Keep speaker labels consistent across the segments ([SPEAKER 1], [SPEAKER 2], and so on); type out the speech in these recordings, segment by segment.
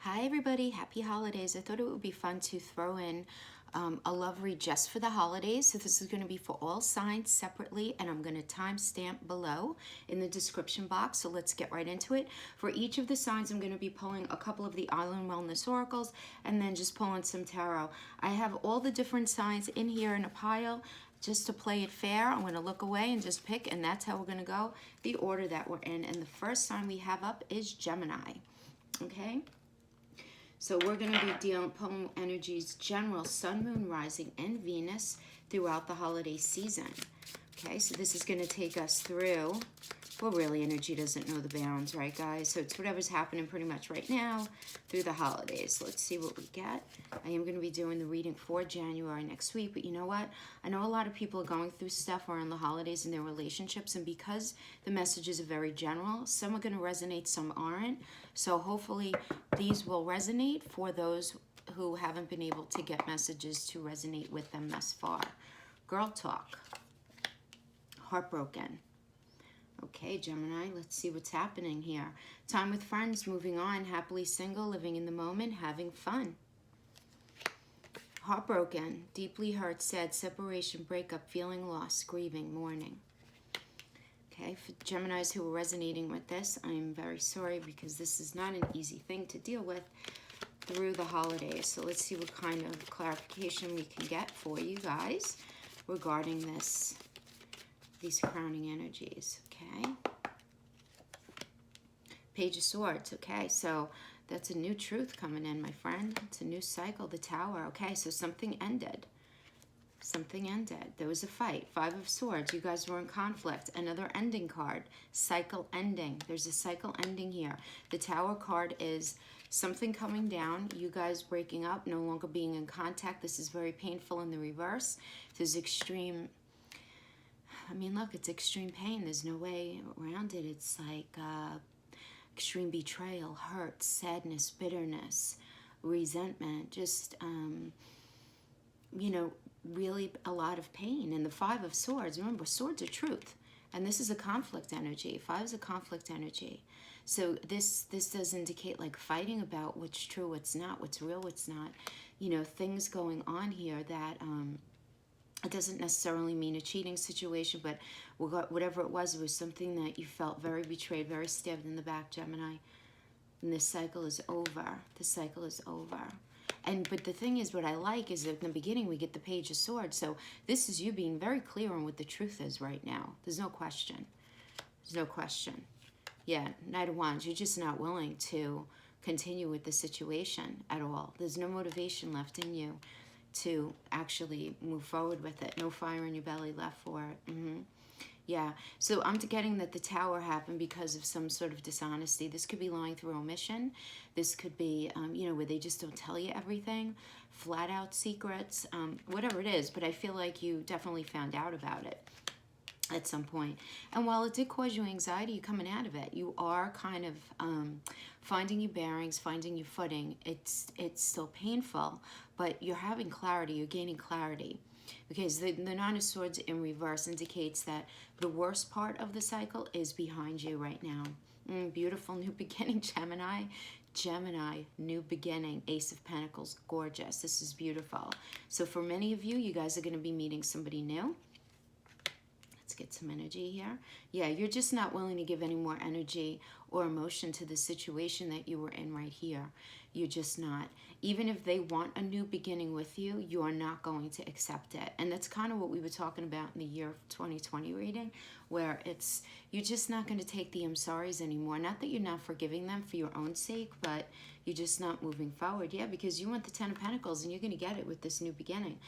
[SPEAKER 1] Hi everybody, happy holidays. I thought it would be fun to throw in a love read just for the holidays. So this is going to be for all signs separately, and I'm going to timestamp below in the description box. So let's get right into it. For each of the signs, I'm going to be pulling a couple of the Island Wellness Oracles and then just pulling some tarot. I have all the different signs in here in a pile. Just to play it fair, I'm going to look away and just pick, and that's how we're going to go, the order that we're in. And the first sign we have up is Gemini. Okay? So we're going to be pulling energies, general, sun, moon, rising, and Venus throughout the holiday season. Okay, so this is going to take us through, well, really, energy doesn't know the bounds, right, guys? So it's whatever's happening pretty much right now through the holidays. Let's see what we get. I am going to be doing the reading for January next week, but you know what? I know a lot of people are going through stuff around the holidays in their relationships, and because the messages are very general, some are going to resonate, some aren't. So hopefully these will resonate for those who haven't been able to get messages to resonate with them thus far. Girl talk. Heartbroken. Okay, Gemini, let's see what's happening here. Time with friends, moving on, happily single, living in the moment, having fun. Heartbroken, deeply hurt, sad, separation, breakup, feeling lost, grieving, mourning. Okay, for Geminis who are resonating with this, I'm very sorry because this is not an easy thing to deal with through the holidays. So let's see what kind of clarification we can get for you guys regarding these crowning energies. Okay, Page of Swords. Okay, so that's a new truth coming in, my friend. It's a new cycle, the Tower. Okay, so something ended. Something ended. There was a fight. Five of Swords. You guys were in conflict. Another ending card. Cycle ending. There's a cycle ending here. The Tower card is something coming down. You guys breaking up, no longer being in contact. This is very painful in the reverse. There's extreme... I mean, look, it's extreme pain. There's no way around it. It's like extreme betrayal, hurt, sadness, bitterness, resentment, just, you know, really a lot of pain. And the Five of Swords, remember, swords are truth. And this is a conflict energy. Five is a conflict energy. So this does indicate like fighting about what's true, what's not, what's real, what's not. You know, things going on here that... it doesn't necessarily mean a cheating situation, but whatever it was something that you felt very betrayed, very stabbed in the back, Gemini. And this cycle is over. This cycle is over. But the thing is, what I like is that in the beginning we get the Page of Swords. So this is you being very clear on what the truth is right now. There's no question. There's no question. Yeah, Knight of Wands. You're just not willing to continue with the situation at all. There's no motivation left in you to actually move forward with it. No fire in your belly left for it. Yeah, so I'm getting that the Tower happened because of some sort of dishonesty. This could be lying through omission. This could be, you know, where they just don't tell you everything. Flat out secrets, whatever it is. But I feel like you definitely found out about it at some point. And while it did cause you anxiety, you're coming out of it. You are kind of finding your bearings, finding your footing. It's still painful, but you're having clarity. You're gaining clarity. Because the Nine of Swords in reverse indicates that the worst part of the cycle is behind you right now. Beautiful new beginning, Gemini. Gemini, new beginning. Ace of Pentacles, gorgeous. This is beautiful. So for many of you, you guys are going to be meeting somebody new. Let's get some energy here. Yeah, you're just not willing to give any more energy or emotion to the situation that you were in right here. You're just not. Even if they want a new beginning with you, you are not going to accept it. And that's kind of what we were talking about in the year 2020 reading, where it's, you're just not going to take the I'm sorries anymore. Not that you're not forgiving them for your own sake, but you're just not moving forward. Yeah, because you want the Ten of Pentacles and you're going to get it with this new beginning.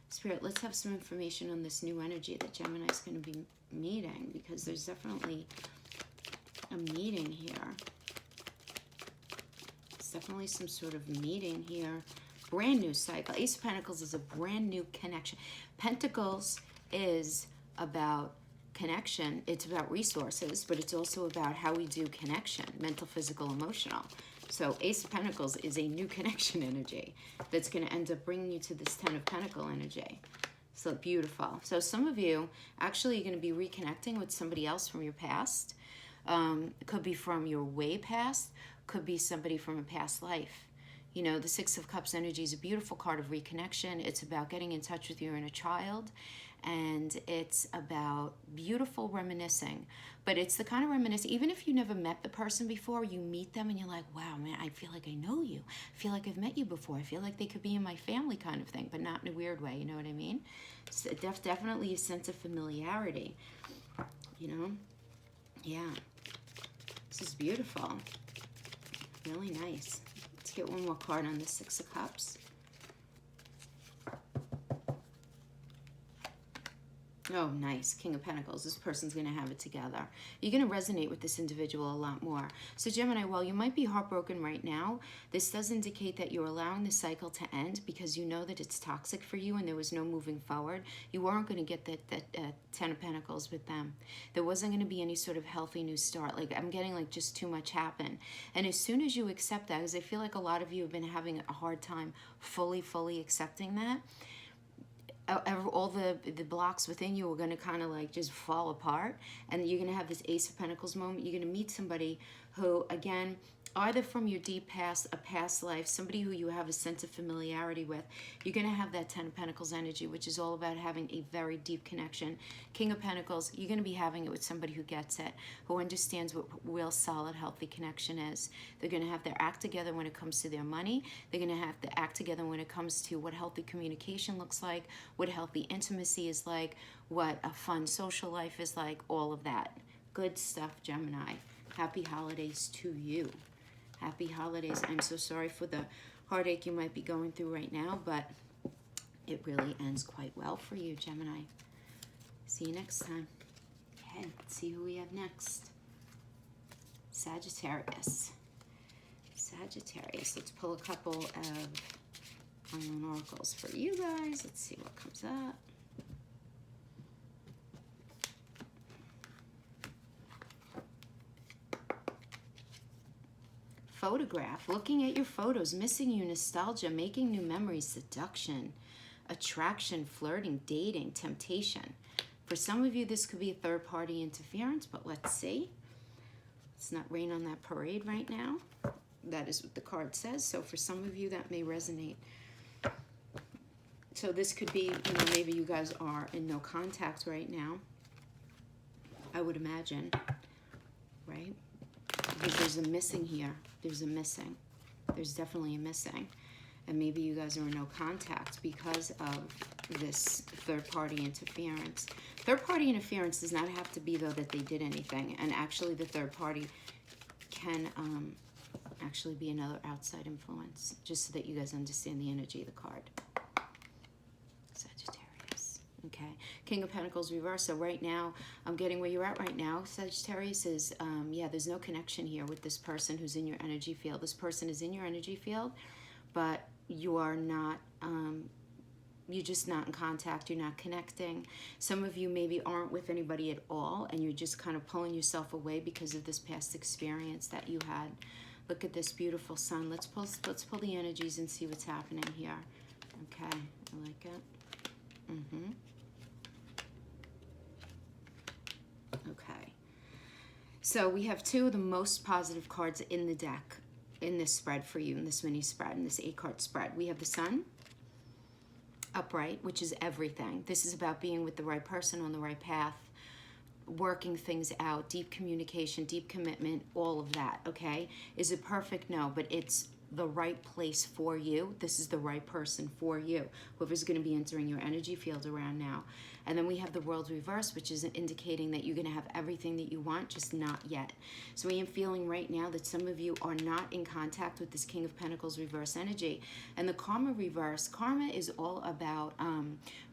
[SPEAKER 1] Spirit, let's have some information on this new energy that Gemini is going to be meeting, because there's definitely a meeting here. There's definitely some sort of meeting here. Brand new cycle. Ace of Pentacles is a brand new connection. Pentacles is about connection. It's about resources, but it's also about how we do connection, mental, physical, emotional. So Ace of Pentacles is a new connection energy that's going to end up bringing you to this Ten of Pentacle energy. So beautiful. So some of you actually are going to be reconnecting with somebody else from your past. It could be from your way past, could be somebody from a past life. You know, the Six of Cups energy is a beautiful card of reconnection. It's about getting in touch with your inner child, and it's about beautiful reminiscing. But it's the kind of reminiscing, even if you never met the person before, you meet them and you're like, wow, man, I feel like I know you. I feel like I've met you before. I feel like they could be in my family kind of thing, but not in a weird way, you know what I mean? It's definitely a sense of familiarity, you know? Yeah. This is beautiful. Really nice. Let's get one more card on the Six of Cups. Oh, nice. King of Pentacles. This person's going to have it together. You're going to resonate with this individual a lot more. So Gemini, while you might be heartbroken right now, this does indicate that you're allowing the cycle to end because you know that it's toxic for you and there was no moving forward. You weren't going to get that Ten of Pentacles with them. There wasn't going to be any sort of healthy new start. Like, I'm getting like just too much happen. And as soon as you accept that, because I feel like a lot of you have been having a hard time fully accepting that, all the blocks within you are going to kind of like just fall apart, and you're going to have this Ace of Pentacles moment. You're going to meet somebody who, again, either from your deep past, a past life, somebody who you have a sense of familiarity with. You're going to have that Ten of Pentacles energy, which is all about having a very deep connection. King of Pentacles, you're going to be having it with somebody who gets it, who understands what real solid, healthy connection is. They're going to have their act together when it comes to their money. They're going to have to act together when it comes to what healthy communication looks like, what healthy intimacy is like, what a fun social life is like, all of that. Good stuff, Gemini. Happy holidays to you. Happy holidays. I'm so sorry for the heartache you might be going through right now, but it really ends quite well for you, Gemini. See you next time. Okay, let's see who we have next. Sagittarius. Sagittarius. Let's pull a couple of unknown oracles for you guys. Let's see what comes up. Photograph, looking at your photos, missing you, nostalgia, making new memories, seduction, attraction, flirting, dating, temptation. For some of you, this could be a third-party interference, but let's see. Let's not rain on that parade right now. That is what the card says. So for some of you, that may resonate. So this could be, you know, maybe you guys are in no contact right now, I would imagine, right? Because there's a missing here. There's a missing. There's definitely a missing. And maybe you guys are in no contact because of this third-party interference. Third-party interference does not have to be, though, that they did anything. And actually, the third party can actually be another outside influence, just so that you guys understand the energy of the card. Sagittarius. Okay. King of Pentacles reverse. So right now, I'm getting where you're at right now. Sagittarius is, yeah, there's no connection here with this person who's in your energy field. This person is in your energy field, but you are not, you're just not in contact. You're not connecting. Some of you maybe aren't with anybody at all, and you're just kind of pulling yourself away because of this past experience that you had. Look at this beautiful sun. Let's pull the energies and see what's happening here. Okay, I like it. Okay. So we have two of the most positive cards in the deck in this spread for you, in this mini spread, in this 8-card spread. We have the sun, upright, which is everything. This is about being with the right person on the right path, working things out, deep communication, deep commitment, all of that, okay? Is it perfect? No, but it's the right place for you. This is the right person for you, whoever's going to be entering your energy field around now. And then we have the world reverse, which is indicating that you're going to have everything that you want, just not yet. So I am feeling right now that some of you are not in contact with this King of Pentacles reverse energy. And the karma reverse, karma is all about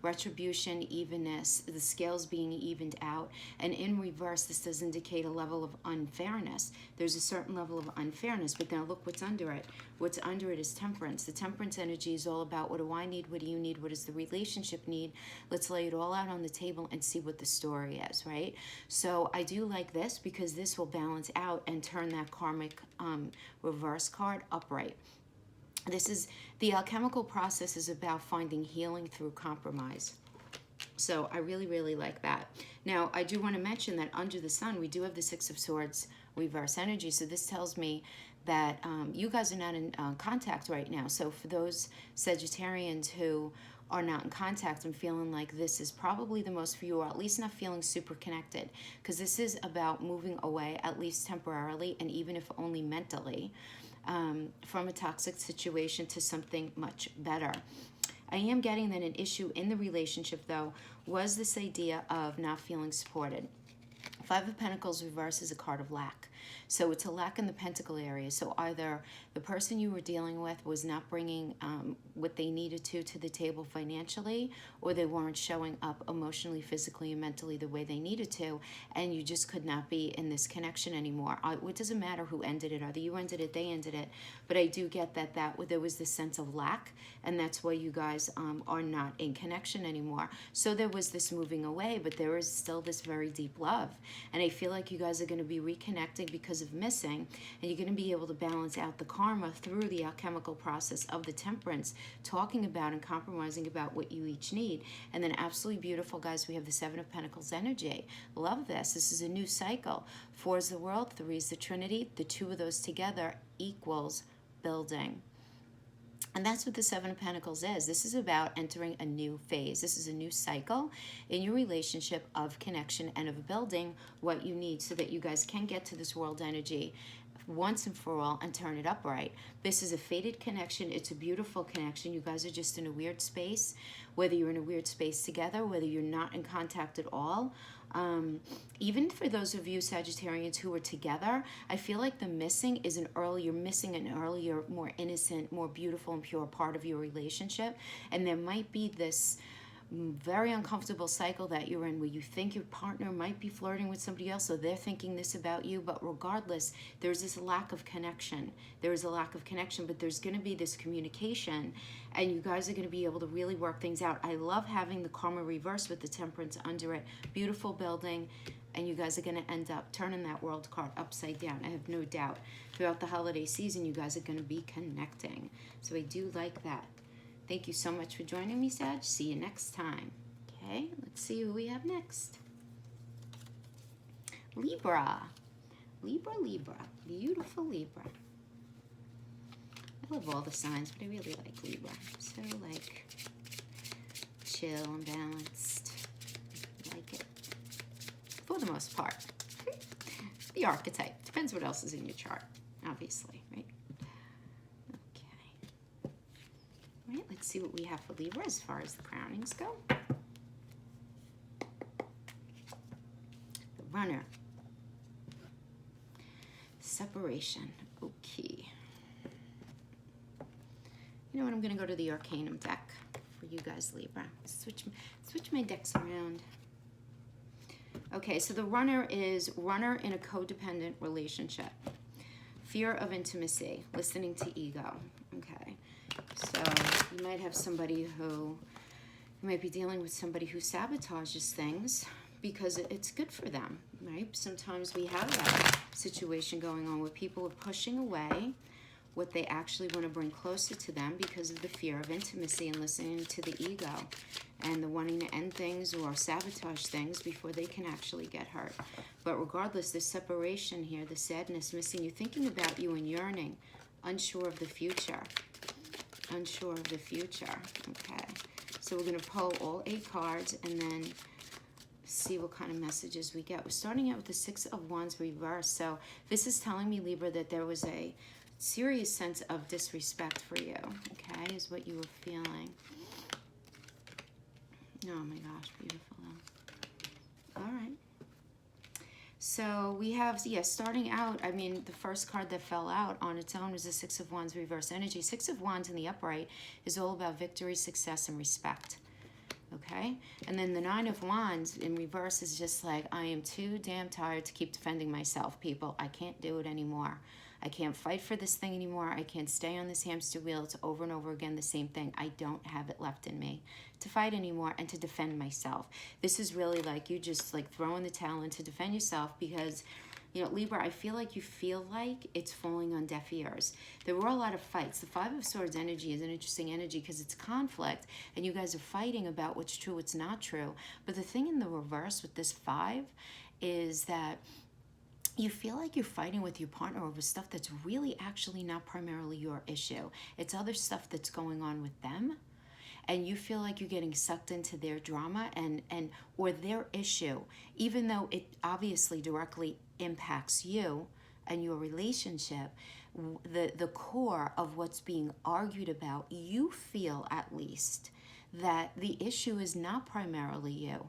[SPEAKER 1] retribution, evenness, the scales being evened out. And in reverse, this does indicate a level of unfairness. There's a certain level of unfairness, but now look what's under it. What's under it is temperance. The temperance energy is all about, what do I need? What do you need? What does the relationship need? Let's lay it all out on the table and see what the story is, right? So I do like this because this will balance out and turn that karmic reverse card upright. This is, the alchemical process is about finding healing through compromise. So I really, really like that. Now, I do want to mention that under the sun, we do have the Six of Swords reverse energy. So this tells me that you guys are not in contact right now. So for those Sagittarians who are not in contact, I'm feeling like this is probably the most for you, or at least not feeling super connected, because this is about moving away, at least temporarily, and even if only mentally, from a toxic situation to something much better. I am getting that an issue in the relationship, though, was this idea of not feeling supported. Five of Pentacles reverse is a card of lack. So it's a lack in the pentacle area. So either the person you were dealing with was not bringing what they needed to the table financially, or they weren't showing up emotionally, physically, and mentally the way they needed to, and you just could not be in this connection anymore. It doesn't matter who ended it. Either you ended it, they ended it. But I do get that there was this sense of lack, and that's why you guys are not in connection anymore. So there was this moving away, but there is still this very deep love. And I feel like you guys are going to be reconnecting because of missing, and you're going to be able to balance out the karma through the alchemical process of the temperance, talking about and compromising about what you each need. And then absolutely beautiful, guys, we have the Seven of Pentacles energy. Love this. This is a new cycle. 4 is the world, 3 is the Trinity. The two of those together equals building. And that's what the Seven of Pentacles is. This is about entering a new phase. This is a new cycle in your relationship of connection and of building what you need so that you guys can get to this world energy once and for all and turn it upright. This is a fated connection. It's a beautiful connection. You guys are just in a weird space, whether you're in a weird space together, whether you're not in contact at all. Even for those of you Sagittarians who are together, I feel like the missing is you're missing an earlier, more innocent, more beautiful and pure part of your relationship. And there might be this very uncomfortable cycle that you're in where you think your partner might be flirting with somebody else, so they're thinking this about you. But regardless, there's this lack of connection. There is a lack of connection, but there's going to be this communication, and you guys are going to be able to really work things out. I love having the karma reverse with the temperance under it. Beautiful building, and you guys are going to end up turning that world card upside down. I have no doubt. Throughout the holiday season, you guys are going to be connecting. So I do like that. Thank you so much for joining me, Sag. See you next time. Okay, let's see who we have next. Libra. Libra, Libra. Beautiful Libra. I love all the signs, but I really like Libra. So, like, chill and balanced. I like it. For the most part. The archetype. Depends what else is in your chart, obviously, right? All right, let's see what we have for Libra as far as the crownings go. The Runner. Separation. Okay. You know what? I'm going to go to the Arcanum deck for you guys, Libra. Switch my decks around. Okay, so the Runner is runner in a codependent relationship. Fear of intimacy. Listening to ego. Okay. So you might have somebody you might be dealing with somebody who sabotages things because it's good for them, right? Sometimes we have that situation going on where people are pushing away what they actually want to bring closer to them because of the fear of intimacy and listening to the ego and the wanting to end things or sabotage things before they can actually get hurt. But regardless, the separation here, the sadness, missing you, thinking about you and yearning, unsure of the future. Unsure of the future. Okay, so we're going to pull all 8 cards and then see what kind of messages we get. We're starting out with the 6 of Wands reverse. So this is telling me, Libra, that there was a serious sense of disrespect for you. Okay, is what you were feeling. Oh my gosh, beautiful though. All right. So we have, starting out, I mean, the first card that fell out on its own was the 6 of Wands reverse energy. 6 of Wands in the upright is all about victory, success, and respect. Okay? And then the 9 of Wands in reverse is just like, I am too damn tired to keep defending myself, people. I can't do it anymore. I can't fight for this thing anymore. I can't stay on this hamster wheel. It's over and over again the same thing. I don't have it left in me to fight anymore and to defend myself. This is really like you just like throwing the towel in to defend yourself because You know, Libra, I feel like it's falling on deaf ears. There were a lot of fights. The Five of Swords energy is an interesting energy because it's conflict, and you guys are fighting about what's true, what's not true. But the thing in the reverse with this 5 is that you feel like you're fighting with your partner over stuff that's really actually not primarily your issue. It's other stuff that's going on with them. And you feel like you're getting sucked into their drama or their issue, even though it obviously directly impacts you and your relationship. The core of what's being argued about, you feel at least that the issue is not primarily you.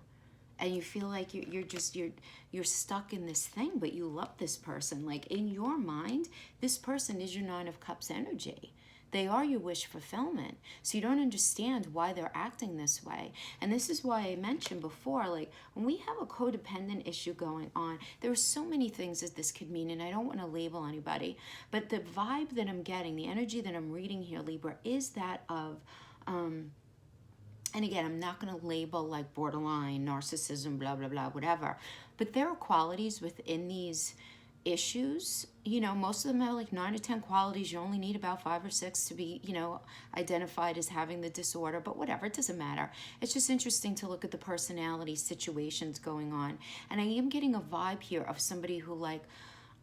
[SPEAKER 1] And you feel like you're stuck in this thing, but you love this person. Like, in your mind, this person is your Nine of Cups energy. They are your wish fulfillment. So you don't understand why they're acting this way. And this is why I mentioned before, like, when we have a codependent issue going on, there are so many things that this could mean, and I don't want to label anybody. But the vibe that I'm getting, the energy that I'm reading here, Libra, is that of, and again, I'm not going to label like borderline, narcissism, blah, blah, blah, whatever. But there are qualities within these issues. You know, most of them are like 9 to 10 qualities. You only need about 5 or 6 to be, you know, identified as having the disorder, but whatever, it doesn't matter. It's just interesting to look at the personality situations going on. And I am getting a vibe here of somebody who, like,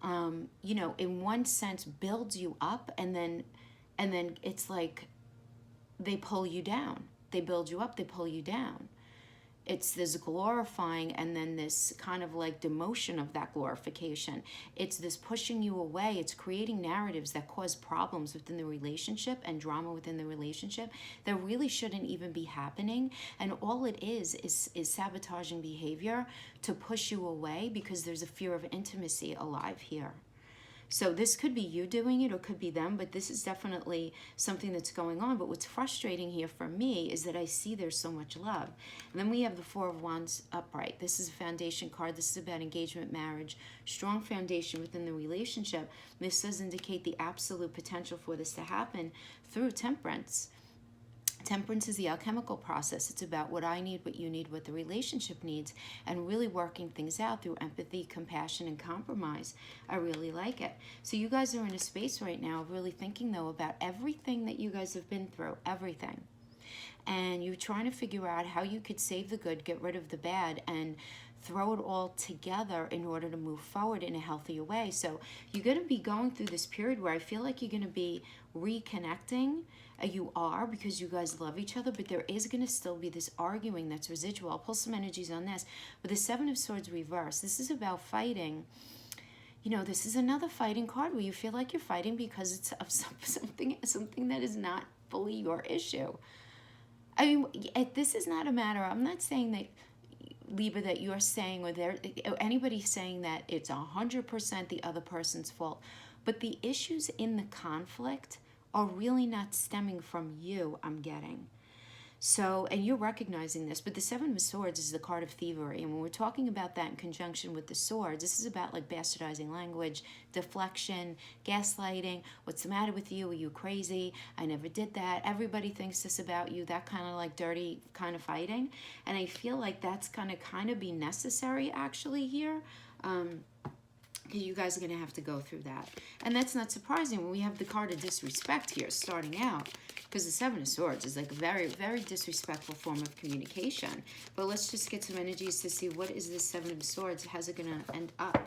[SPEAKER 1] you know, in one sense builds you up, and then it's like they pull you down. They build you up, they pull you down. It's this glorifying and then this kind of like demotion of that glorification. It's this pushing you away. It's creating narratives that cause problems within the relationship and drama within the relationship that really shouldn't even be happening. And all it is sabotaging behavior to push you away because there's a fear of intimacy alive here. So this could be you doing it or could be them, but this is definitely something that's going on. But what's frustrating here for me is that I see there's so much love. And then we have the Four of Wands upright. This is a foundation card. This is about engagement, marriage, strong foundation within the relationship. This does indicate the absolute potential for this to happen through temperance. Temperance is the alchemical process. It's about what I need, what you need, what the relationship needs, and really working things out through empathy, compassion, and compromise. I really like it. So you guys are in a space right now of really thinking, though, about everything that you guys have been through, everything. And you're trying to figure out how you could save the good, get rid of the bad, and throw it all together in order to move forward in a healthier way. So you're going to be going through this period where I feel like you're going to be reconnecting. You are, because you guys love each other, but there is going to still be this arguing that's residual. I'll pull some energies on this. But the Seven of Swords reverse, this is about fighting. You know, this is another fighting card where you feel like you're fighting because it's of something that is not fully your issue. I mean, this is not a matter, I'm not saying that, Libra, that you're saying or anybody saying that it's 100% the other person's fault. But the issues in the conflict are really not stemming from you, I'm getting. So, and you're recognizing this, but the Seven of Swords is the card of thievery. And when we're talking about that in conjunction with the swords, this is about like bastardizing language, deflection, gaslighting. What's the matter with you? Are you crazy? I never did that. Everybody thinks this about you. That kind of like dirty kind of fighting. And I feel like that's going to kind of be necessary actually here. Because you guys are going to have to go through that. And that's not surprising when we have the card of disrespect here starting out. Because the Seven of Swords is like a very, very disrespectful form of communication. But let's just get some energies to see what is this Seven of Swords. How's it going to end up?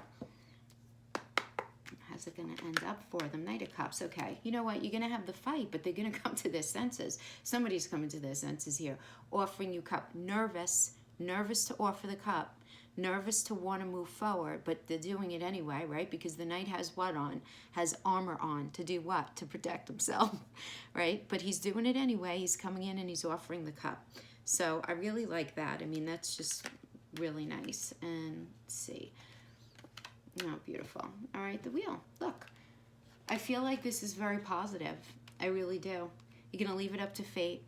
[SPEAKER 1] How's it going to end up for them? Knight of Cups. Okay, you know what? You're going to have the fight, but they're going to come to their senses. Somebody's coming to their senses here. Offering you cup. Nervous to offer the cup. Nervous to want to move forward, but they're doing it anyway, right? Because the knight has what on? Has armor on. To do what? To protect himself, right? But he's doing it anyway. He's coming in and he's offering the cup. So I really like that. I mean, that's just really nice. And let's see. Oh, beautiful. All right, the wheel. Look, I feel like this is very positive. I really do. You're going to leave it up to fate.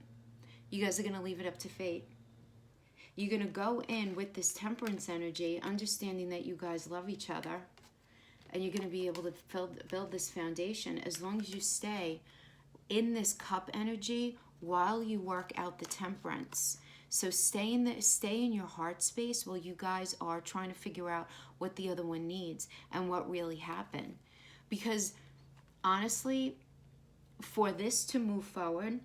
[SPEAKER 1] You guys are going to leave it up to fate. You're going to go in with this temperance energy, understanding that you guys love each other, and you're going to be able to build this foundation as long as you stay in this cup energy while you work out the temperance. So stay in your heart space while you guys are trying to figure out what the other one needs and what really happened. Because honestly, for this to move forward,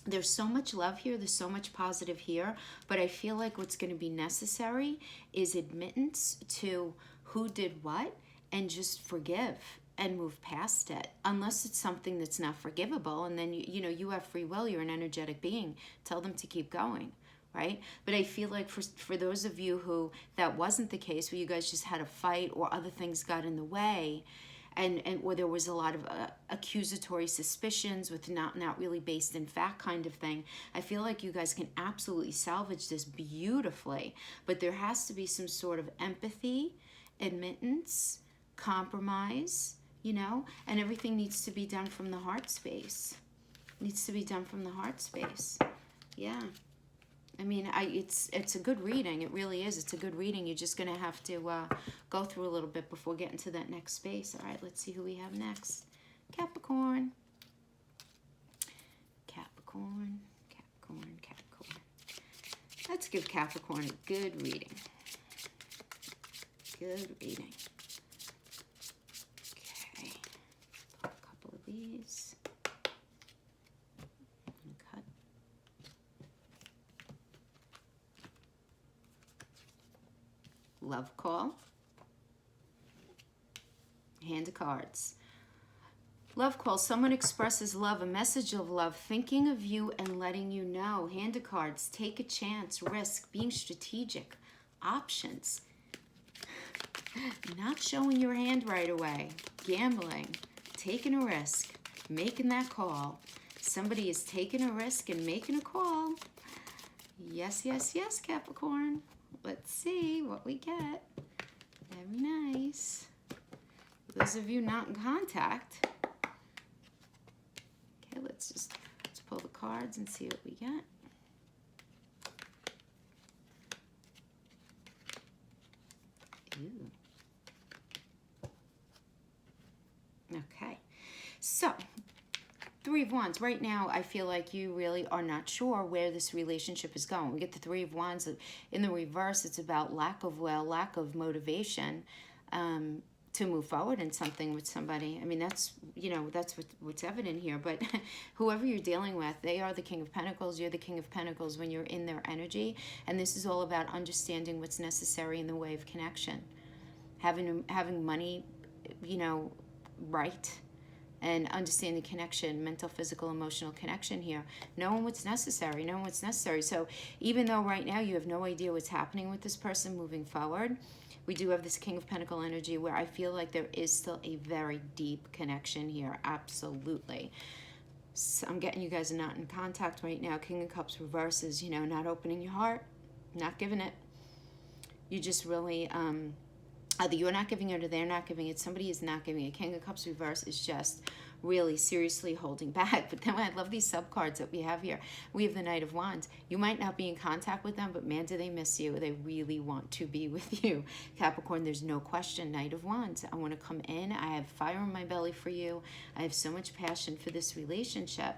[SPEAKER 1] there's so much love here, there's so much positive here, but I feel like what's going to be necessary is admittance to who did what and just forgive and move past it, unless it's something that's not forgivable. And then you have free will, you're an energetic being, tell them to keep going, right? But I feel like for those of you who that wasn't the case, where you guys just had a fight or other things got in the way, and where there was a lot of accusatory suspicions with not really based in fact kind of thing, I feel like you guys can absolutely salvage this beautifully. But there has to be some sort of empathy, admittance, compromise, and everything needs to be done from the heart space. Needs to be done from the heart space. Yeah. I mean, it's a good reading. It really is. It's a good reading. You're just going to have to go through a little bit before getting to that next space. All right, let's see who we have next. Capricorn. Capricorn. Capricorn. Capricorn. Let's give Capricorn a good reading. Good reading. Okay. Pull a couple of these. Cut. Love call. Hand of cards. Love call. Someone expresses love, a message of love, thinking of you and letting you know. Hand of cards. Take a chance, risk, being strategic, options. Not showing your hand right away. Gambling. Taking a risk. Making that call. Somebody is taking a risk and making a call. Yes, yes, yes, Capricorn. Let's see what we get. Very nice. Those of you not in contact. Okay, let's pull the cards and see what we get. Ooh. Okay. So, Three of Wands. Right now, I feel like you really are not sure where this relationship is going. We get the Three of Wands. In the reverse, it's about lack of will, lack of motivation to move forward in something with somebody. I mean, that's what's evident here. But whoever you're dealing with, they are the King of Pentacles. You're the King of Pentacles when you're in their energy. And this is all about understanding what's necessary in the way of connection. Having money, right, and understand the connection, mental, physical, emotional connection here. Knowing what's necessary, So even though right now you have no idea what's happening with this person moving forward, we do have this King of Pentacle energy where I feel like there is still a very deep connection here, absolutely. So I'm getting you guys are not in contact right now. King of Cups reverses, not opening your heart, not giving it. You just really, either you're not giving it or they're not giving it. Somebody is not giving it. King of Cups reverse is just really seriously holding back. But then I love these sub cards that we have here. We have the Knight of Wands. You might not be in contact with them, but man, do they miss you. They really want to be with you. Capricorn, there's no question. Knight of Wands. I want to come in. I have fire in my belly for you. I have so much passion for this relationship.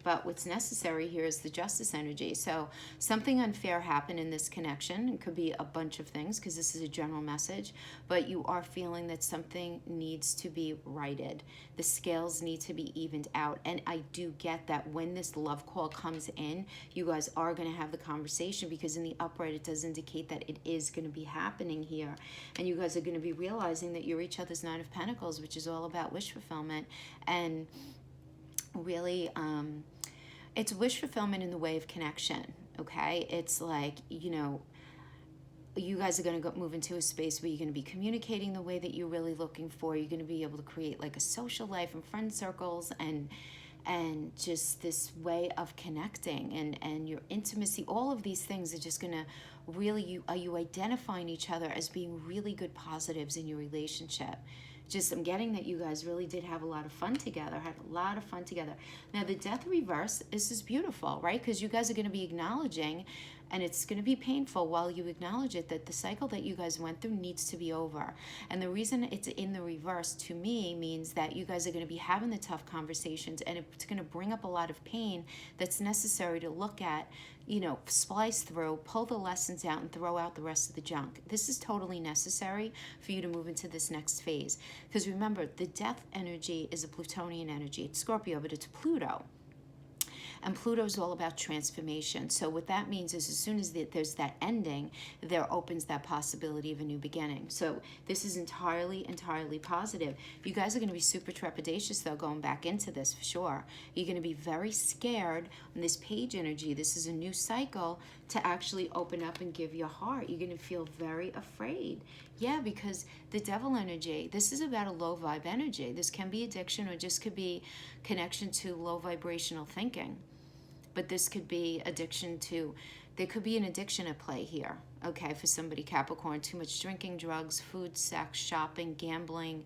[SPEAKER 1] But what's necessary here is the Justice energy. So something unfair happened in this connection. It could be a bunch of things because this is a general message. But you are feeling that something needs to be righted. The scales need to be evened out. And I do get that when this love call comes in, you guys are going to have the conversation because in the upright it does indicate that it is going to be happening here. And you guys are going to be realizing that you're each other's Nine of Pentacles, which is all about wish fulfillment. And really, it's wish fulfillment in the way of connection, okay? It's like, you guys are going to move into a space where you're going to be communicating the way that you're really looking for. You're going to be able to create like a social life and friend circles and just this way of connecting and your intimacy. All of these things are just going to really, are you identifying each other as being really good positives in your relationship? Just, I'm getting that you guys really did have a lot of fun together, Now, the Death reverse, this is beautiful, right? Because you guys are going to be acknowledging And it's going to be painful while you acknowledge it, that the cycle that you guys went through needs to be over. And the reason it's in the reverse, to me, means that you guys are going to be having the tough conversations, and it's going to bring up a lot of pain that's necessary to look at, you know, splice through, pull the lessons out, and throw out the rest of the junk. This is totally necessary for you to move into this next phase. Because remember, the death energy is a Plutonian energy. It's Scorpio, but it's Pluto. And Pluto's all about transformation. So what that means is as soon as there's that ending, there opens that possibility of a new beginning. So this is entirely, entirely positive. You guys are going to be super trepidatious, though, going back into this for sure. You're going to be very scared on this page energy. This is a new cycle to actually open up and give your heart. You're going to feel very afraid. Yeah, because the devil energy, this is about a low vibe energy. This can be addiction, or just could be connection to low vibrational thinking. But this could be addiction to, there could be an addiction at play here, okay, for somebody, Capricorn. Too much drinking, drugs, food, sex, shopping, gambling,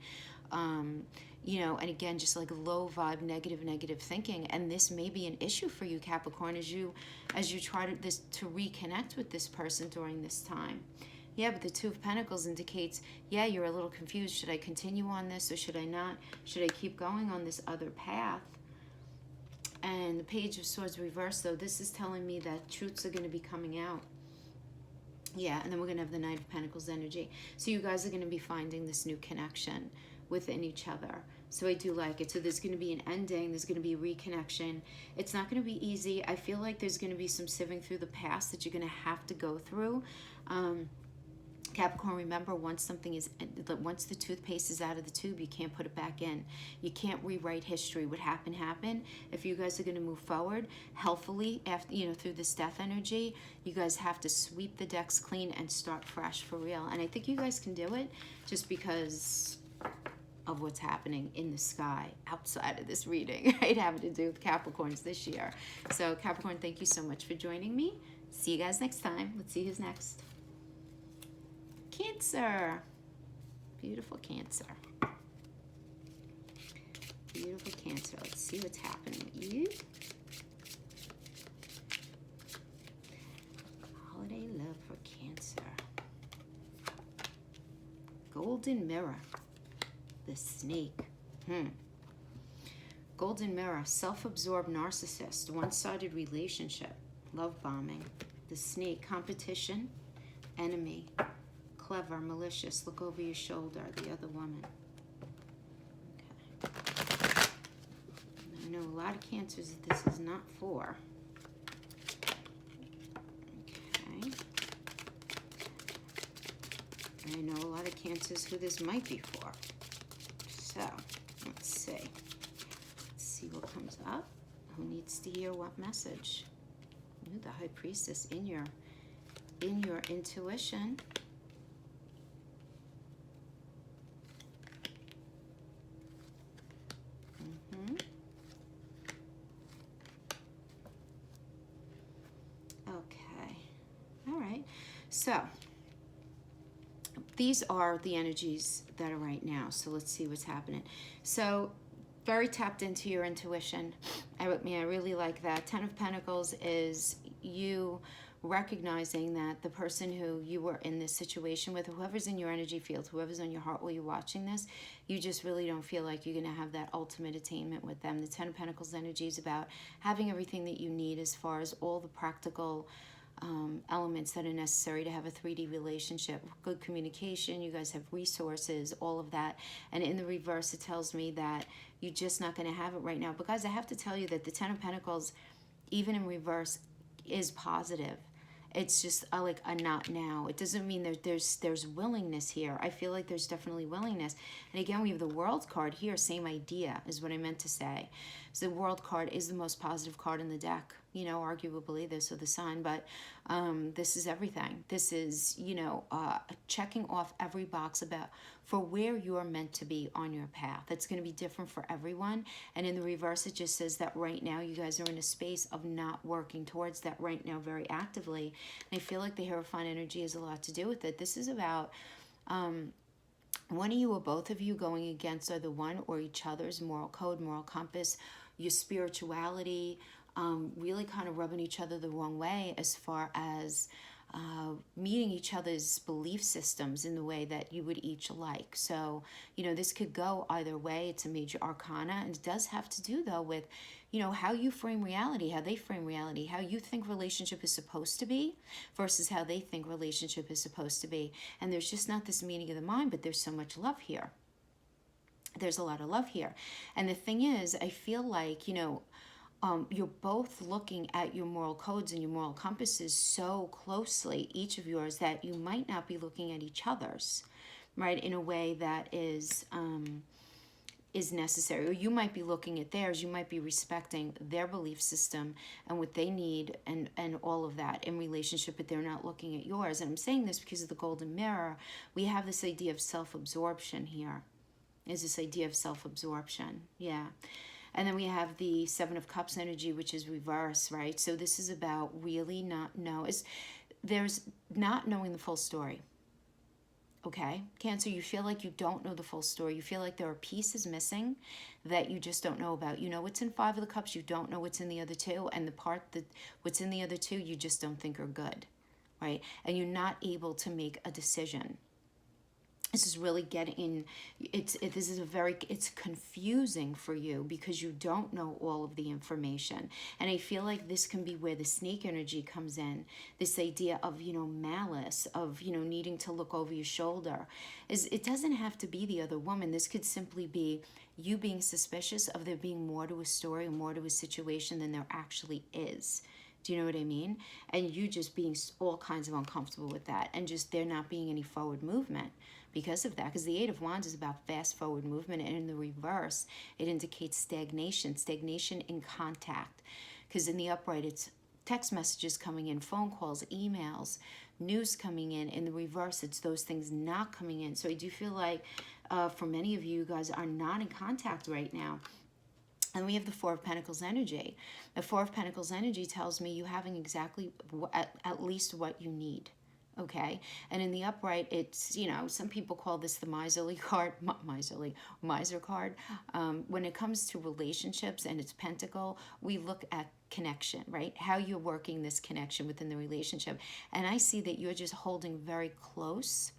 [SPEAKER 1] you know, and again, just like low vibe, negative thinking. And this may be an issue for you, Capricorn, as you try to reconnect with this person during this time. Yeah, but the Two of Pentacles indicates, yeah, you're a little confused. Should I continue on this, or should I not? Should I keep going on this other path? And the Page of Swords reversed, though, this is telling me that truths are going to be coming out. Yeah, and then we're going to have the Knight of Pentacles energy. So you guys are going to be finding this new connection within each other. So I do like it. So there's going to be an ending. There's going to be a reconnection. It's not going to be easy. I feel like there's going to be some sieving through the past that you're going to have to go through. Capricorn, remember, once the toothpaste is out of the tube, you can't put it back in. You can't rewrite history. What happened, happened. If you guys are going to move forward healthily after, you know, through this death energy, you guys have to sweep the decks clean and start fresh for real. And I think you guys can do it just because of what's happening in the sky outside of this reading, right? Having to do with Capricorns this year. So Capricorn, thank you so much for joining me. See you guys next time. Let's see who's next. Cancer. Beautiful Cancer. Beautiful Cancer. Let's see what's happening with you. Holiday love for Cancer. Golden Mirror. The Snake. Golden Mirror. Self-absorbed narcissist. One-sided relationship. Love bombing. The Snake. Competition. Enemy. Clever, malicious, look over your shoulder, the other woman. Okay. I know a lot of Cancers that this is not for. Okay. I know a lot of Cancers who this might be for. So, let's see. Let's see what comes up. Who needs to hear what message? Ooh, the High Priestess in your intuition. So, these are the energies that are right now. So let's see what's happening. So, very tapped into your intuition. I really like that. Ten of Pentacles is you recognizing that the person who you were in this situation with, whoever's in your energy field, whoever's on your heart while you're watching this, you just really don't feel like you're going to have that ultimate attainment with them. The Ten of Pentacles energy is about having everything that you need as far as all the practical elements that are necessary to have a 3D relationship. Good communication, you guys have resources, all of that. And in the reverse, it tells me that you're just not going to have it right now. But guys, I have to tell you that the Ten of Pentacles, even in reverse, is positive. It's just like a not now. It doesn't mean that there's willingness here. I feel like there's definitely willingness. And again, we have the World card here. Same idea is what I meant to say. So the World card is the most positive card in the deck. You know, arguably this or the Sun, but this is everything. This is, you know, checking off every box about for where you're meant to be on your path. It's going to be different for everyone. And in the reverse, it just says that right now you guys are in a space of not working towards that right now very actively. And I feel like the Hierophant energy has a lot to do with it. This is about one of you or both of you going against either one or each other's moral code, moral compass, your spirituality, really kind of rubbing each other the wrong way as far as meeting each other's belief systems in the way that you would each like. So, you know, this could go either way. It's a major arcana, and it does have to do, though, with, you know, how you frame reality, how they frame reality, how you think relationship is supposed to be versus how they think relationship is supposed to be. And there's just not this meeting of the mind, but there's so much love here. There's a lot of love here. And the thing is, I feel like, you know, you're both looking at your moral codes and your moral compasses so closely, each of yours, that you might not be looking at each other's, right, in a way that is necessary. Or you might be looking at theirs. You might be respecting their belief system and what they need and all of that in relationship, but they're not looking at yours. And I'm saying this because of the golden mirror. We have this idea of self-absorption here. Is this idea of self-absorption. Yeah. And then we have the Seven of Cups energy, which is reverse, right? So this is about really there's not knowing the full story. Okay? Cancer, you feel like you don't know the full story. You feel like there are pieces missing that you just don't know about. You know what's in Five of the Cups, you don't know what's in the other two, and the part that what's in the other two you just don't think are good, right? And you're not able to make a decision. This is really it's confusing for you because you don't know all of the information. And I feel like this can be where the snake energy comes in. This idea of, you know, malice, of, you know, needing to look over your shoulder. It doesn't have to be the other woman. This could simply be you being suspicious of there being more to a story or more to a situation than there actually is. Do you know what I mean? And you just being all kinds of uncomfortable with that, and just there not being any forward movement because of that. Because the Eight of Wands is about fast forward movement, and in the reverse, it indicates stagnation in contact. Because in the upright, it's text messages coming in, phone calls, emails, news coming in. In the reverse, it's those things not coming in. So I do feel like for many of you, you guys are not in contact right now. And we have the Four of Pentacles energy. The Four of Pentacles energy tells me you having exactly at least what you need. Okay? And in the upright, it's, you know, some people call this the miserly card, miser card. When it comes to relationships and it's pentacle, we look at connection, right? How you're working this connection within the relationship. And I see that you're just holding very close,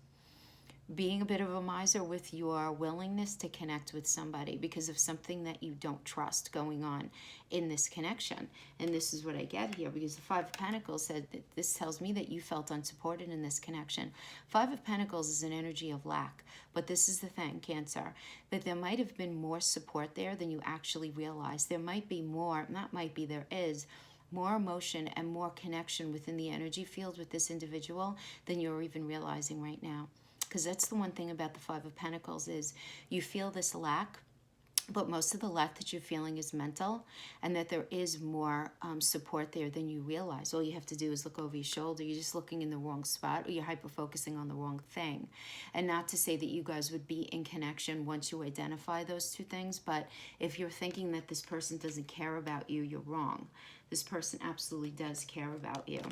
[SPEAKER 1] being a bit of a miser with your willingness to connect with somebody because of something that you don't trust going on in this connection. And this is what I get here, because the Five of Pentacles said that this tells me that you felt unsupported in this connection. Five of Pentacles is an energy of lack, but this is the thing, Cancer, that there might have been more support there than you actually realized. There might be more, not might be, there is more emotion and more connection within the energy field with this individual than you're even realizing right now. Because that's the one thing about the Five of Pentacles is you feel this lack, but most of the lack that you're feeling is mental, and that there is more support there than you realize. All you have to do is look over your shoulder. You're just looking in the wrong spot, or you're hyper-focusing on the wrong thing. And not to say that you guys would be in connection once you identify those two things, but if you're thinking that this person doesn't care about you, you're wrong. This person absolutely does care about you.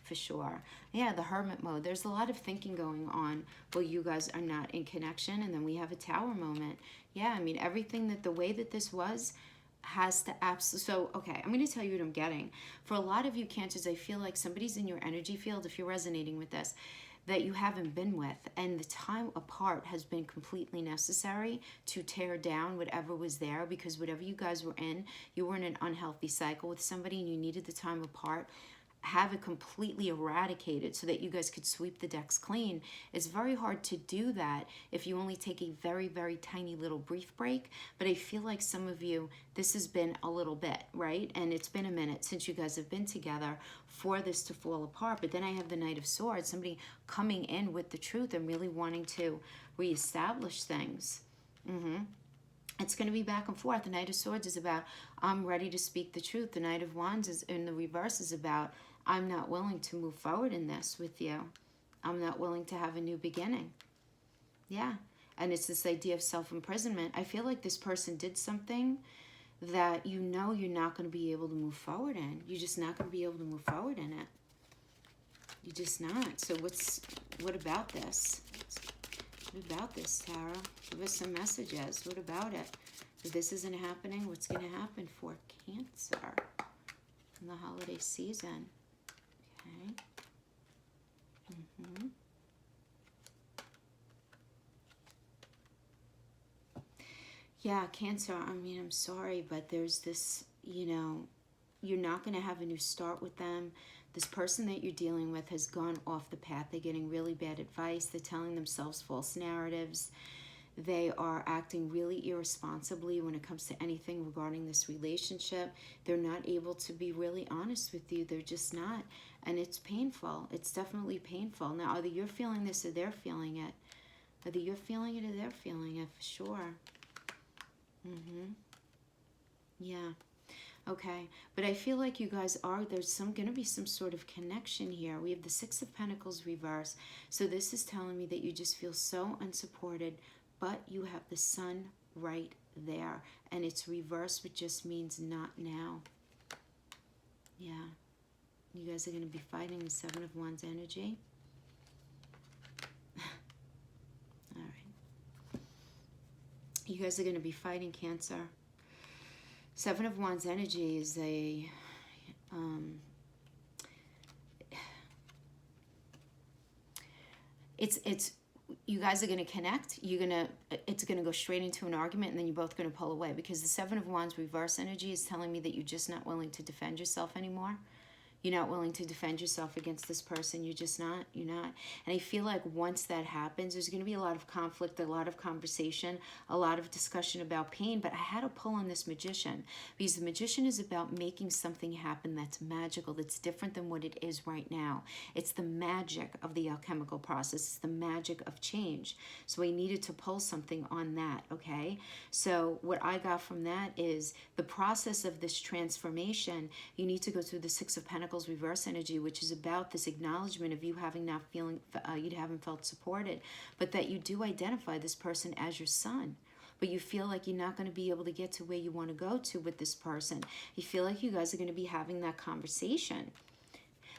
[SPEAKER 1] For sure. Yeah, the hermit mode. There's a lot of thinking going on while you guys are not in connection. And then we have a tower moment. Yeah, I mean, everything that the way that this was has to absolutely... So, okay, I'm going to tell you what I'm getting. For a lot of you Cancers, I feel like somebody's in your energy field, if you're resonating with this, that you haven't been with. And the time apart has been completely necessary to tear down whatever was there, because whatever you guys were in, you were in an unhealthy cycle with somebody and you needed the time apart, have it completely eradicated so that you guys could sweep the decks clean. It's very hard to do that if you only take a very, very tiny little brief break. But I feel like some of you, this has been a little bit, right? And it's been a minute since you guys have been together for this to fall apart. But then I have the Knight of Swords, somebody coming in with the truth and really wanting to reestablish things. It's going to be back and forth. The Knight of Swords is about, I'm ready to speak the truth. The Knight of Wands is in the reverse is about, I'm not willing to move forward in this with you. I'm not willing to have a new beginning. Yeah. And it's this idea of self-imprisonment. I feel like this person did something that you know you're not going to be able to move forward in. You're just not going to be able to move forward in it. You're just not. So what about this? What about this, Tara? Give us some messages. What about it? If this isn't happening, what's going to happen for Cancer? in the holiday season. Okay. Yeah, Cancer, I mean, I'm sorry, but there's this, you know, you're not going to have a new start with them. This person that you're dealing with has gone off the path. They're getting really bad advice. They're telling themselves false narratives. They are acting really irresponsibly when it comes to anything regarding this relationship. They're not able to be really honest with you. They're just not. And it's painful. It's definitely painful. Now, either you're feeling this or they're feeling it. Either you're feeling it or they're feeling it, for sure. Yeah. Okay. But I feel like you guys are, there's going to be some sort of connection here. We have the Six of Pentacles reverse. So this is telling me that you just feel so unsupported, but you have the Sun right there. And it's reverse, which just means not now. Yeah. You guys are going to be fighting the Seven of Wands energy. All right. You guys are going to be fighting, Cancer. Seven of Wands energy is a... It's you guys are going to connect. It's going to go straight into an argument, and then you're both going to pull away, because the Seven of Wands reverse energy is telling me that you're just not willing to defend yourself anymore. You're not willing to defend yourself against this person. You're just not. You're not. And I feel like once that happens, there's going to be a lot of conflict, a lot of conversation, a lot of discussion about pain. But I had to pull on this Magician, because the Magician is about making something happen that's magical, that's different than what it is right now. It's the magic of the alchemical process. It's the magic of change. So I needed to pull something on that, okay? So what I got from that is the process of this transformation. You need to go through the Six of Pentacles reverse energy, which is about this acknowledgement of you having not feeling, you haven't felt supported, but that you do identify this person as your son, but you feel like you're not going to be able to get to where you want to go to with this person. You feel like you guys are going to be having that conversation.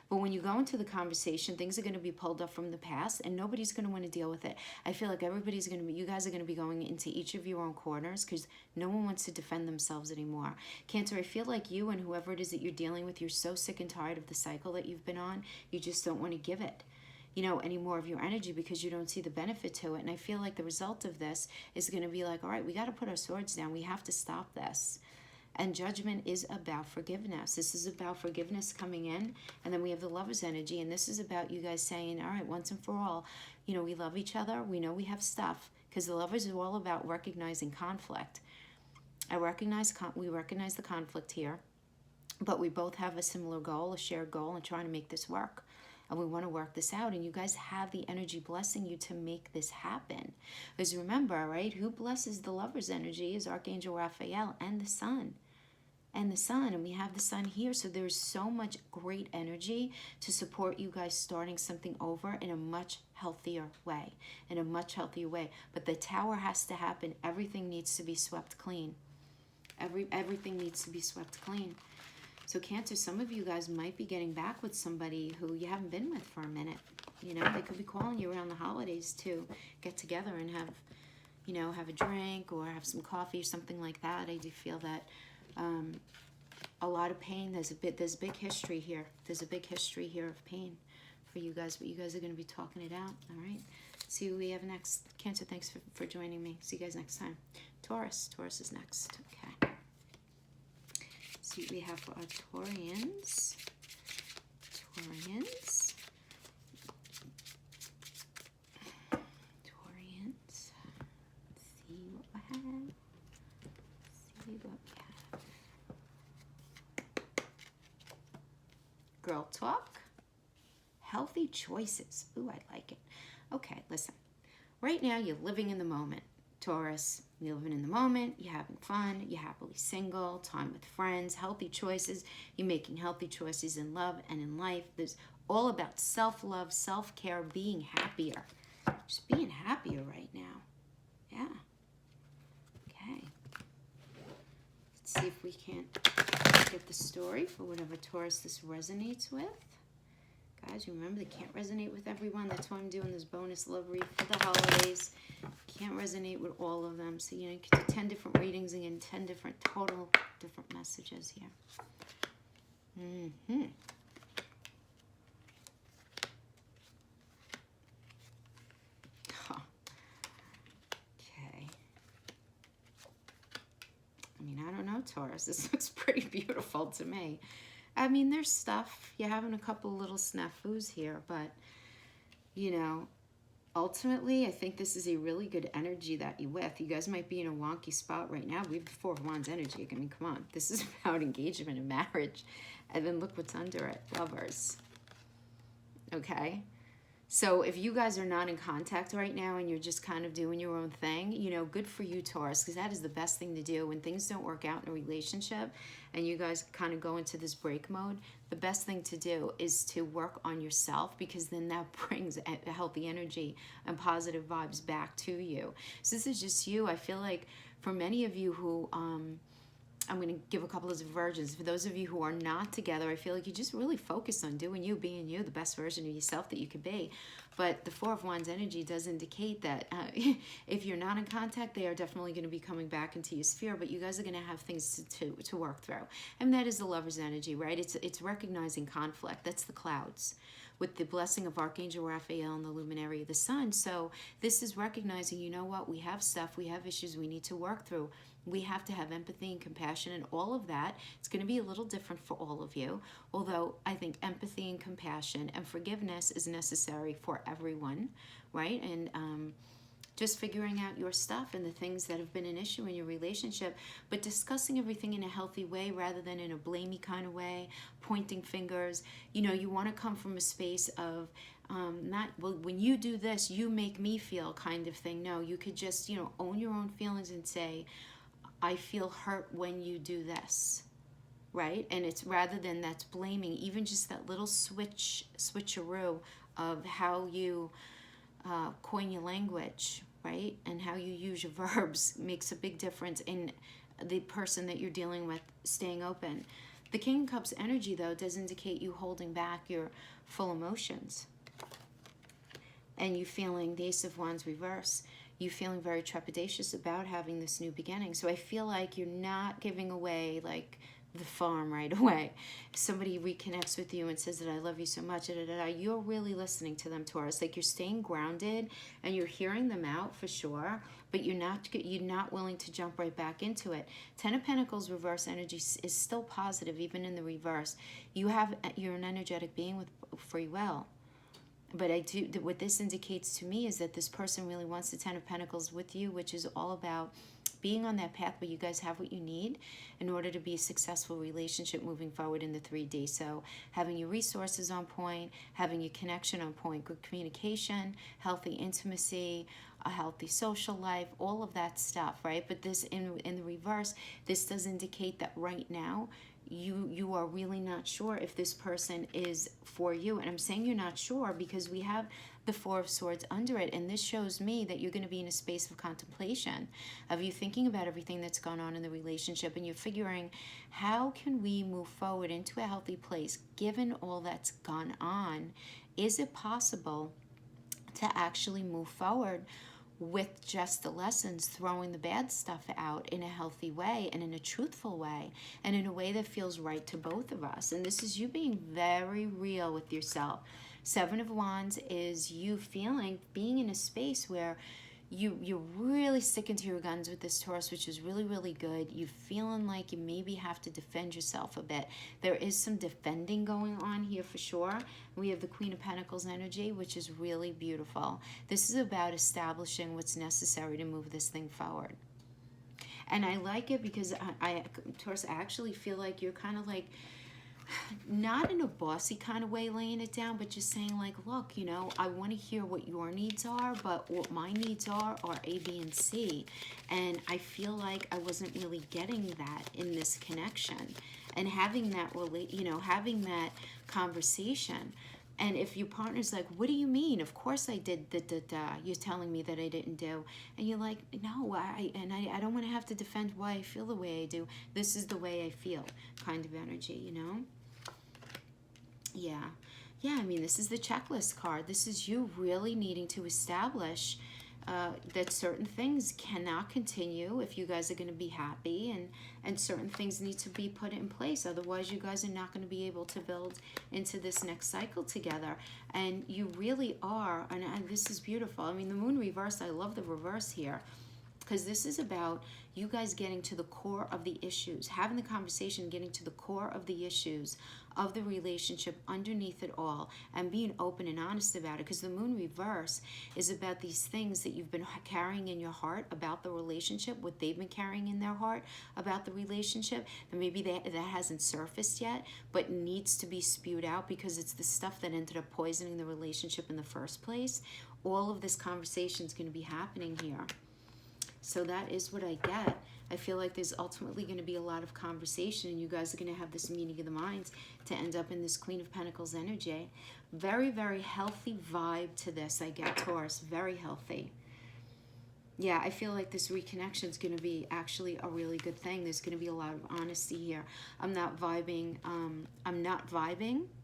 [SPEAKER 1] But when you go into the conversation, things are going to be pulled up from the past, and nobody's going to want to deal with it. I feel like everybody's going to be, you guys are going to be going into each of your own corners, because no one wants to defend themselves anymore. Cancer, I feel like you and whoever it is that you're dealing with, you're so sick and tired of the cycle that you've been on, you just don't want to give it, you know, any more of your energy, because you don't see the benefit to it. And I feel like the result of this is going to be like, all right, we got to put our swords down. We have to stop this. And Judgment is about forgiveness. This is about forgiveness coming in. And then we have the Lover's energy. And this is about you guys saying, all right, once and for all, you know, we love each other. We know we have stuff. Because the Lovers is all about recognizing conflict. We recognize the conflict here. But we both have a similar goal, a shared goal, and trying to make this work. And we want to work this out. And you guys have the energy blessing you to make this happen. Because remember, right, who blesses the Lover's energy is Archangel Raphael and the Sun. And the Sun, and we have the Sun here. So there's so much great energy to support you guys starting something over in a much healthier way. In a much healthier way. But the Tower has to happen. Everything needs to be swept clean. Everything needs to be swept clean. So Cancer, some of you guys might be getting back with somebody who you haven't been with for a minute. You know, they could be calling you around the holidays to get together and have, you know, have a drink or have some coffee or something like that. I do feel that a lot of pain. There's big history here. There's a big history here of pain for you guys, but you guys are going to be talking it out. All right. See who we have next. Cancer, thanks for joining me. See you guys next time. Taurus is next. Okay. See what we have for our Taurians. Taurians. See what we have. See what we have. Girl talk, healthy choices. Ooh, I like it. Okay, listen. Right now, you're living in the moment, Taurus. You're living in the moment. You're having fun. You're happily single. Time with friends. Healthy choices. You're making healthy choices in love and in life. There's all about self-love, self-care, being happier. Just being happier right now. Yeah. Okay. Let's see if we can't get the story for whatever Taurus this resonates with. Guys, remember, they can't resonate with everyone. That's why I'm doing this bonus love read for the holidays. Can't resonate with all of them. So, you know, you can do 10 different readings and get 10 different, total different messages here. Mm-hmm. Okay. I mean, I don't know, Taurus. This looks pretty beautiful to me. I mean, there's stuff. You're having a couple little snafus here, but, you know, ultimately, I think this is a really good energy that you're with. You guys might be in a wonky spot right now. We have the Four of Wands energy. I mean, come on. This is about engagement and marriage. And then look what's under it. Lovers. Okay? So if you guys are not in contact right now and you're just kind of doing your own thing, you know, good for you, Taurus, because that is the best thing to do. When things don't work out in a relationship and you guys kind of go into this break mode, the best thing to do is to work on yourself, because then that brings a healthy energy and positive vibes back to you. So this is just you. I feel like for many of you who, I'm going to give a couple of diversions. For those of you who are not together, I feel like you just really focus on doing you, being you, the best version of yourself that you could be. But the Four of Wands energy does indicate that if you're not in contact, they are definitely going to be coming back into your sphere, but you guys are going to have things to work through. And that is the Lover's energy, right? It's recognizing conflict. That's the clouds, with the blessing of Archangel Raphael and the luminary of the sun. So this is recognizing, you know what, we have stuff, we have issues we need to work through. We have to have empathy and compassion and all of that. It's going to be a little different for all of you, although I think empathy and compassion and forgiveness is necessary for everyone, right? And just figuring out your stuff and the things that have been an issue in your relationship, but discussing everything in a healthy way rather than in a blamey kind of way, pointing fingers. You know, you want to come from a space of not, well, when you do this, you make me feel kind of thing. No, you could just, you know, own your own feelings and say, I feel hurt when you do this, right? And it's rather than that's blaming, even just that little switcheroo of how you coin your language, right? And how you use your verbs makes a big difference in the person that you're dealing with staying open. The King of Cups energy, though, does indicate you holding back your full emotions. And you feeling the Ace of Wands reverse. You feeling very trepidatious about having this new beginning. So I feel like you're not giving away like the farm right away. If somebody reconnects with you and says that I love you so much, you're really listening to them, Taurus. Like you're staying grounded and you're hearing them out for sure, but you're not willing to jump right back into it. Ten of Pentacles reverse energy is still positive even in the reverse. You're an energetic being with free will. But what this indicates to me is that this person really wants the Ten of Pentacles with you, which is all about being on that path where you guys have what you need in order to be a successful relationship moving forward in the 3D. So having your resources on point, having your connection on point, good communication, healthy intimacy, a healthy social life, all of that stuff, right? But this in the reverse, this does indicate that right now you are really not sure if this person is for you. And I'm saying you're not sure because we have the Four of Swords under it, and this shows me that you're going to be in a space of contemplation, of you thinking about everything that's gone on in the relationship, and you're figuring, how can we move forward into a healthy place given all that's gone on? Is it possible to actually move forward with just the lessons, throwing the bad stuff out in a healthy way and in a truthful way and in a way that feels right to both of us? And this is you being very real with yourself. Seven of Wands is you being in a space where you're really sticking to your guns with this, Taurus, which is really, really good. You're feeling like you maybe have to defend yourself a bit. There is some defending going on here for sure. We have the Queen of Pentacles energy, which is really beautiful. This is about establishing what's necessary to move this thing forward. And I like it because Taurus, I actually feel like you're kind of like, not in a bossy kind of way laying it down, but just saying like, look, you know, I want to hear what your needs are, but what my needs are A, B, and C. And I feel like I wasn't really getting that in this connection. And having that, having that conversation. And if your partner's like, what do you mean? Of course I did you're telling me that I didn't do. And you're like, no, I don't want to have to defend why I feel the way I do. This is the way I feel kind of energy, you know? Yeah, I mean, this is the checklist card. This is you really needing to establish that certain things cannot continue if you guys are going to be happy, and certain things need to be put in place. Otherwise, you guys are not going to be able to build into this next cycle together. And you really are, and this is beautiful. I mean, the moon reverse, I love the reverse here, because this is about you guys getting to the core of the issues, having the conversation, getting to the core of the issues of the relationship underneath it all, and being open and honest about it. Because the moon reverse is about these things that you've been carrying in your heart about the relationship, what they've been carrying in their heart about the relationship, and maybe that hasn't surfaced yet, but needs to be spewed out because it's the stuff that ended up poisoning the relationship in the first place. All of this conversation is going to be happening here. So that is what I get. I feel like there's ultimately going to be a lot of conversation, and you guys are going to have this meeting of the minds to end up in this Queen of Pentacles energy. Very, very healthy vibe to this, I get, Taurus. Very healthy. Yeah, I feel like this reconnection is going to be actually a really good thing. There's going to be a lot of honesty here. I'm not vibing.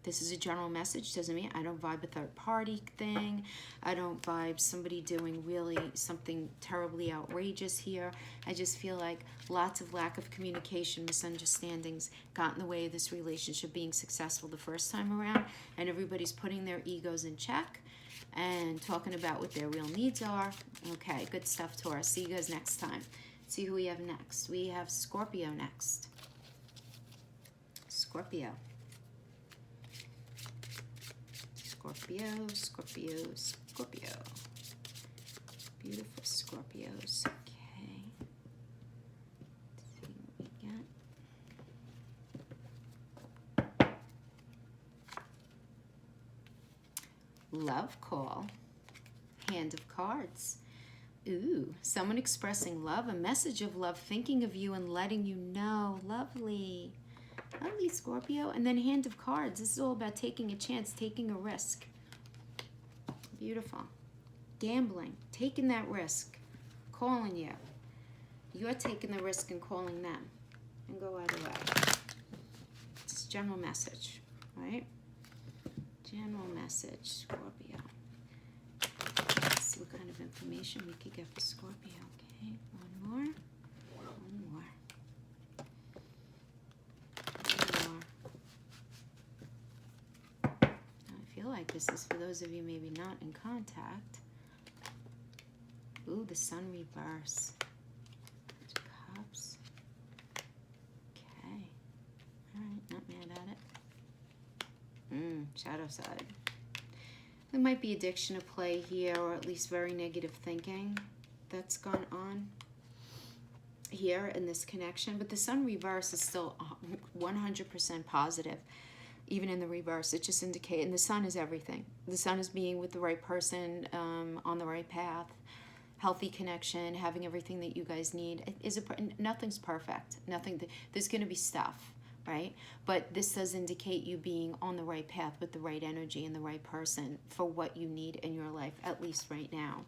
[SPEAKER 1] This is a general message. Doesn't mean I don't vibe a third party thing. I don't vibe somebody doing really something terribly outrageous here. I just feel like lots of lack of communication, misunderstandings got in the way of this relationship being successful the first time around, and everybody's putting their egos in check and talking about what their real needs are. Okay, good stuff, Taurus. See you guys next time. See who we have next. We have Scorpio next. Scorpio. Scorpio, Scorpio, Scorpio. Beautiful Scorpios. Okay. Let's see what we get. Love call. Hand of cards. Ooh, someone expressing love, a message of love, thinking of you and letting you know. Lovely. Lovely, Scorpio. And then hand of cards. This is all about taking a chance, taking a risk. Beautiful. Gambling, taking that risk, calling you. You're taking the risk and calling them. And go either way. It's general message, right? General message, Scorpio. Let's see what kind of information we could get for Scorpio. Okay, one more. One more. I feel like this is for those of you maybe not in contact. Ooh, the sun reverse. Cups. Okay. All right, not mad at it. Shadow side. There might be addiction at play here, or at least very negative thinking that's gone on here in this connection. But the sun reverse is still 100% positive, even in the reverse. It just indicates, and the sun is everything. The sun is being with the right person, on the right path, healthy connection, having everything that you guys need. Nothing's perfect. There's going to be stuff. Right? But this does indicate you being on the right path with the right energy and the right person for what you need in your life, at least right now.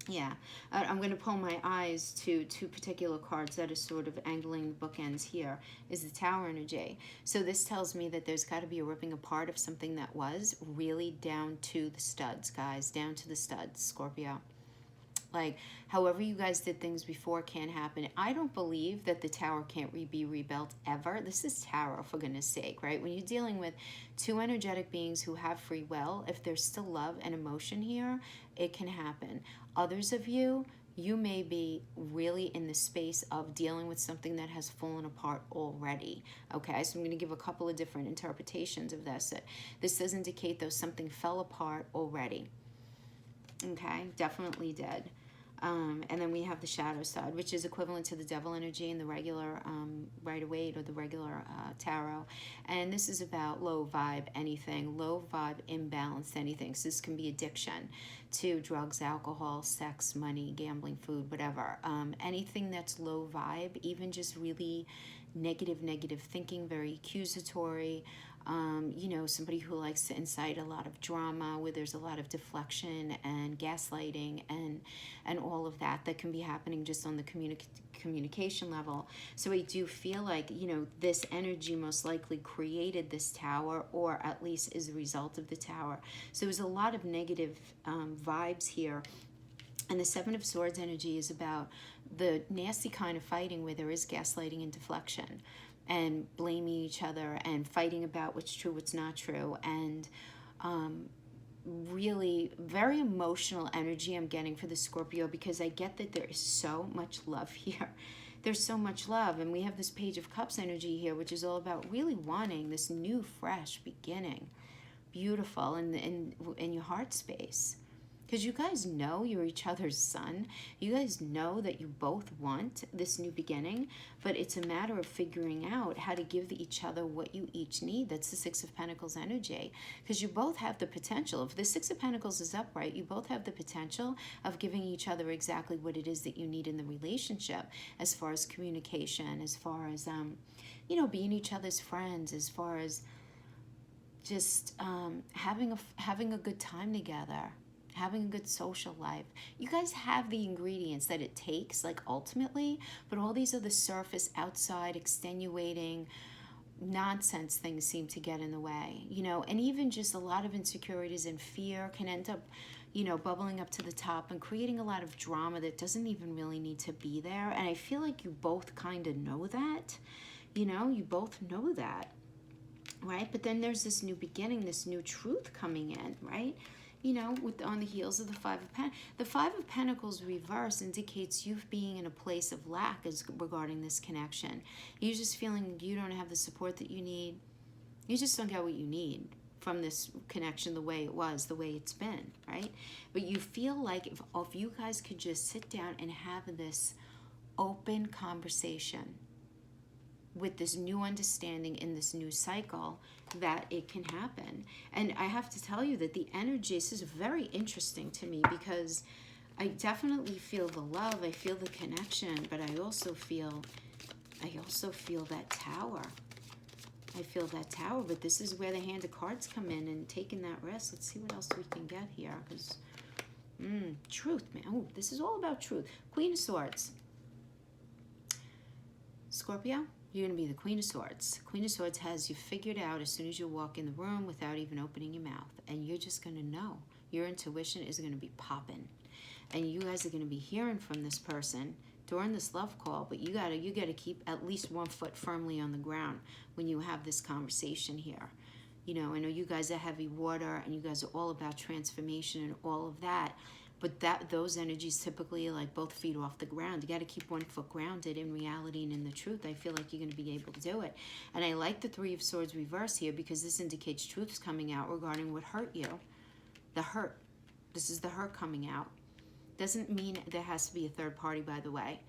[SPEAKER 1] Yeah, I'm going to pull my eyes to two particular cards that are sort of angling the bookends here, is the Tower energy. So this tells me that there's got to be a ripping apart of something that was really down to the studs, guys, down to the studs, Scorpio. Like, however you guys did things before can't happen. I don't believe that the Tower can't be rebuilt ever. This is tarot, for goodness sake, right? When you're dealing with two energetic beings who have free will, if there's still love and emotion here, it can happen. Others of you, you may be really in the space of dealing with something that has fallen apart already. Okay, so I'm going to give a couple of different interpretations of this. This does indicate, though, something fell apart already. Okay, definitely did. And then we have the shadow side, which is equivalent to the devil energy in the regular Rider-Waite or the regular tarot. And this is about low vibe anything, low vibe imbalanced anything. So this can be addiction to drugs, alcohol, sex, money, gambling, food, whatever. Anything that's low vibe, even just really negative thinking, very accusatory. You know, somebody who likes to incite a lot of drama, where there's a lot of deflection and gaslighting and all of that can be happening just on the communication level. So I do feel like, you know, this energy most likely created this Tower, or at least is a result of the Tower. So there's a lot of negative vibes here And the Seven of Swords energy is about the nasty kind of fighting where there is gaslighting and deflection and blaming each other and fighting about what's true, what's not true. And really very emotional energy I'm getting for the Scorpio, because I get that there is so much love here. There's so much love. And we have this Page of Cups energy here, which is all about really wanting this new, fresh beginning. Beautiful in your heart space. Because you guys know you're each other's sun. You guys know that you both want this new beginning, but it's a matter of figuring out how to give each other what you each need. That's the Six of Pentacles energy. Because you both have the potential. If the Six of Pentacles is upright, you both have the potential of giving each other exactly what it is that you need in the relationship, as far as communication, as far as, you know, being each other's friends, as far as just having a good time together, having a good social life. You guys have the ingredients that it takes, like, ultimately, but all these other surface, outside, extenuating nonsense things seem to get in the way, you know. And even just a lot of insecurities and fear can end up, you know, bubbling up to the top and creating a lot of drama that doesn't even really need to be there. And I feel like you both kind of know that, you know, you both know that, right? But then there's this new beginning, this new truth coming in, right? You know, on the heels of the Five of Pentacles. The Five of Pentacles reverse indicates you being in a place of lack as regarding this connection. You're just feeling you don't have the support that you need. You just don't get what you need from this connection the way it was, the way it's been, right? But you feel like if you guys could just sit down and have this open conversation with this new understanding in this new cycle, that it can happen. And I have to tell you that the energy, this is very interesting to me, because I definitely feel the love, I feel the connection, but I also feel that Tower. I feel that Tower, but this is where the Hand of Cards come in and taking that risk. Let's see what else we can get here, because truth, man. Oh, this is all about truth. Queen of Swords. Scorpio, you're going to be the Queen of Swords. Queen of Swords has you figured out as soon as you walk in the room without even opening your mouth. And you're just going to know. Your intuition is going to be popping. And you guys are going to be hearing from this person during this love call. But you gotta keep at least one foot firmly on the ground when you have this conversation here. You know, I know you guys are heavy water and you guys are all about transformation and all of that. But those energies typically are like both feet off the ground. You got to keep one foot grounded in reality and in the truth. I feel like you're going to be able to do it. And I like the Three of Swords reverse here, because this indicates truth's coming out regarding what hurt you. The hurt. This is the hurt coming out. Doesn't mean there has to be a third party, by the way.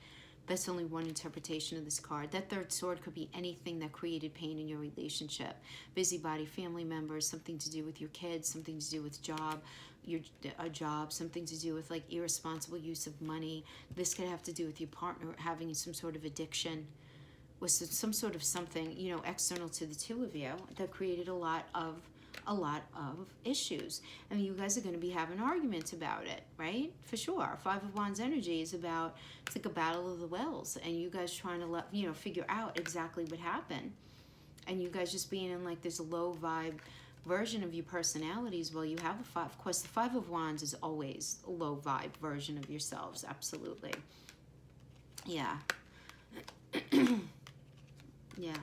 [SPEAKER 1] That's only one interpretation of this card. That third sword could be anything that created pain in your relationship. Busybody, family members, something to do with your kids, something to do with a job, something to do with like irresponsible use of money. This could have to do with your partner having some sort of addiction, with some sort of something, you know, external to the two of you that created a lot of issues. And you guys are going to be having arguments about it, right? For sure. Five of Wands energy is about, it's like a battle of the wills, and you guys trying to figure out exactly what happened, and you guys just being in like this low vibe version of your personalities. Well, you have the five. Of course, the Five of Wands is always a low vibe version of yourselves. Absolutely. Yeah. Yeah.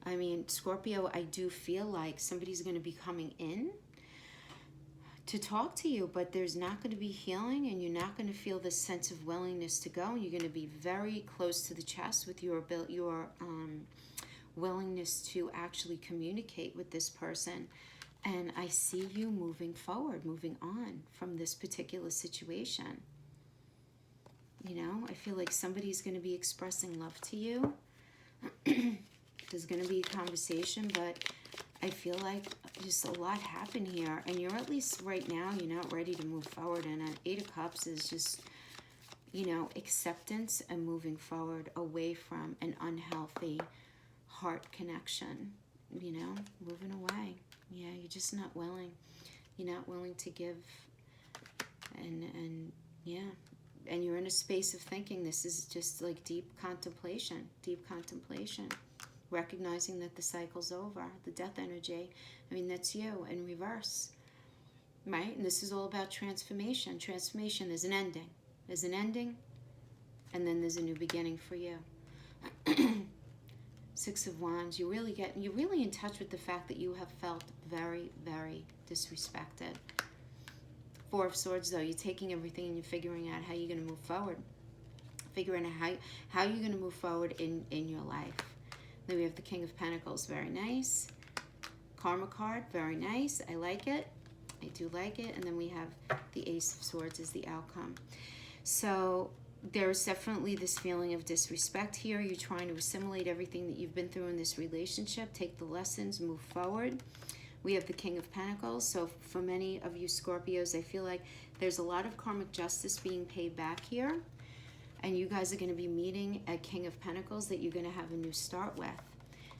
[SPEAKER 1] I mean, Scorpio, I do feel like somebody's going to be coming in to talk to you, but there's not going to be healing, and you're not going to feel this sense of willingness to go. You're going to be very close to the chest with your willingness to actually communicate with this person. And I see you moving forward, moving on from this particular situation. You know, I feel like somebody's going to be expressing love to you. There's going to be a conversation, but I feel like just a lot happened here. And you're, at least right now, you're not ready to move forward. And an Eight of Cups is just, you know, acceptance and moving forward away from an unhealthy heart connection, you know, moving away. Yeah, you're just not willing. You're not willing to give. And yeah. And you're in a space of thinking. This is just like deep contemplation. Recognizing that the cycle's over. The death energy, I mean, that's you in reverse. right? And this is all about transformation. Transformation, there's an ending. There's an ending, and then there's a new beginning for you. Six of Wands, you're really in touch with the fact that you have felt very, very disrespected. Four of Swords, though, you're taking everything and you're figuring out how you're going to move forward. Figuring out how you're going to move forward in your life. Then we have the King of Pentacles, very nice. Karma card, very nice. I like it. I do like it. And then we have the Ace of Swords as the outcome. So there's definitely this feeling of disrespect here. You're trying to assimilate everything that you've been through in this relationship, take the lessons, move forward. We have the King of Pentacles. So for many of you Scorpios, I feel like there's a lot of karmic justice being paid back here. And you guys are going to be meeting a King of Pentacles that you're going to have a new start with.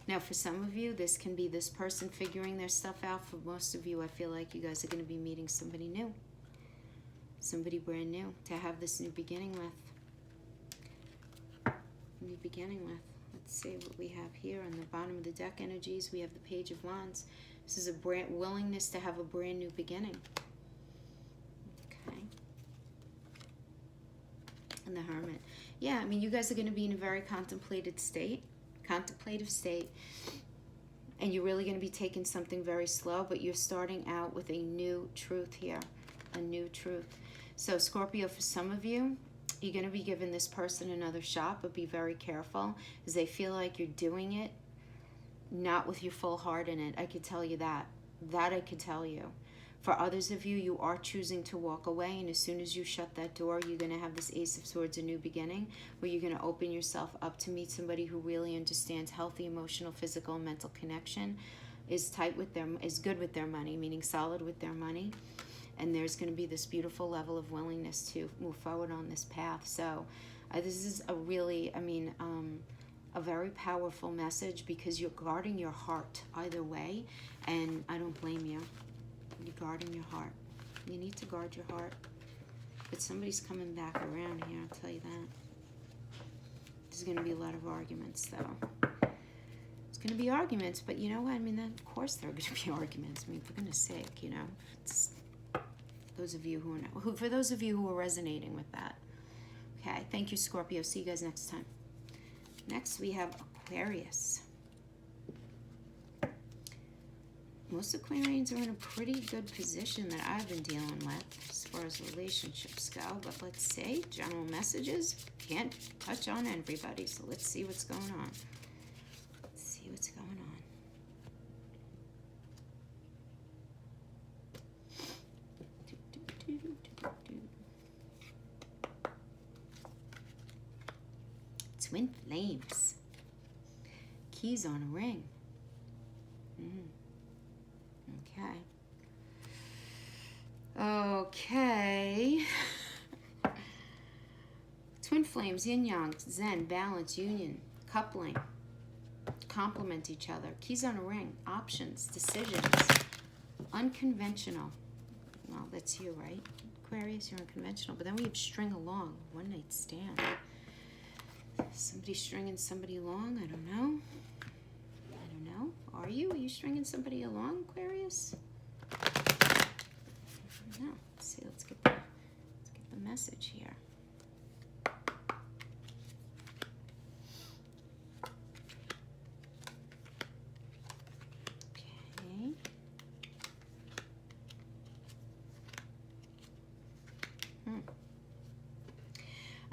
[SPEAKER 1] Now, for some of you, this can be this person figuring their stuff out. For most of you, I feel like you guys are going to be meeting somebody new. Somebody brand new to have this new beginning with. New beginning with. Let's see what we have here on the bottom of the deck energies. We have the Page of Wands. This is a willingness to have a brand new beginning. Okay. And the Hermit. Yeah, I mean, you guys are going to be in a very contemplative state. And you're really going to be taking something very slow, but you're starting out with a new truth here. A new truth. So Scorpio, for some of you, you're going to be giving this person another shot, but be very careful as they feel like you're doing it not with your full heart in it. I could tell you that. That I could tell you. For others of you, you are choosing to walk away, and as soon as you shut that door, you're going to have this Ace of Swords, a new beginning, where you're going to open yourself up to meet somebody who really understands healthy, emotional, physical, and mental connection, is good with their money, meaning solid with their money. And there's going to be this beautiful level of willingness to move forward on this path. So this is a really, a very powerful message, because you're guarding your heart either way. And I don't blame you. You're guarding your heart. You need to guard your heart. But somebody's coming back around here, I'll tell you that. There's going to be a lot of arguments, though. There's going to be arguments, but you know what? I mean, of course there are going to be arguments. I mean, for goodness sake, you know. It's those of you for those of you who are resonating with that. Okay, thank you, Scorpio. See you guys next time. Next, we have Aquarius. Most Aquarians are in a pretty good position that I've been dealing with as far as relationships go. But let's see. General messages. Can't touch on everybody, so let's see what's going on. Let's see what's going on. Twin flames. Keys on a ring. Okay. Twin flames, yin yang, zen, balance, union, coupling, complement each other. Keys on a ring, options, decisions, unconventional. Well, that's you, right? Aquarius, you're unconventional. But then we have string along, one night stand. Somebody stringing somebody along? I don't know. Are you stringing somebody along, Aquarius? I don't know. Let's see. Let's get the message here. Okay.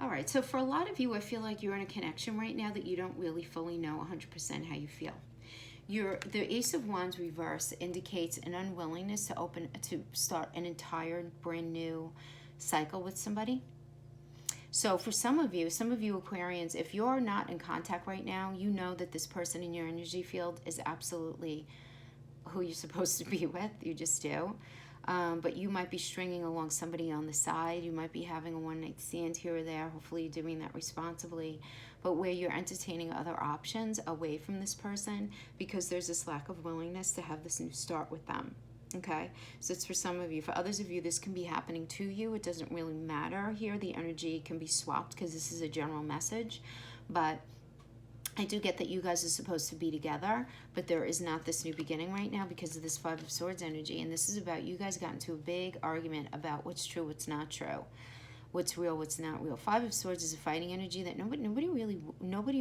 [SPEAKER 1] All right. So for a lot of you, I feel like you're in a connection right now that you don't really fully know 100% how you feel. The Ace of Wands reverse indicates an unwillingness to start an entire brand new cycle with somebody. So for some of you Aquarians, if you're not in contact right now, you know that this person in your energy field is absolutely who you're supposed to be with. You just do. But you might be stringing along somebody on the side. You might be having a one-night stand here or there. Hopefully you're doing that responsibly. But where you're entertaining other options away from this person because there's this lack of willingness to have this new start with them. Okay? So it's for some of you. For others of you, this can be happening to you. It doesn't really matter here. The energy can be swapped because this is a general message. But I do get that you guys are supposed to be together, but there is not this new beginning right now because of this Five of Swords energy. And this is about you guys got into a big argument about what's true, what's not true, what's real, what's not real. Five of Swords is a fighting energy that nobody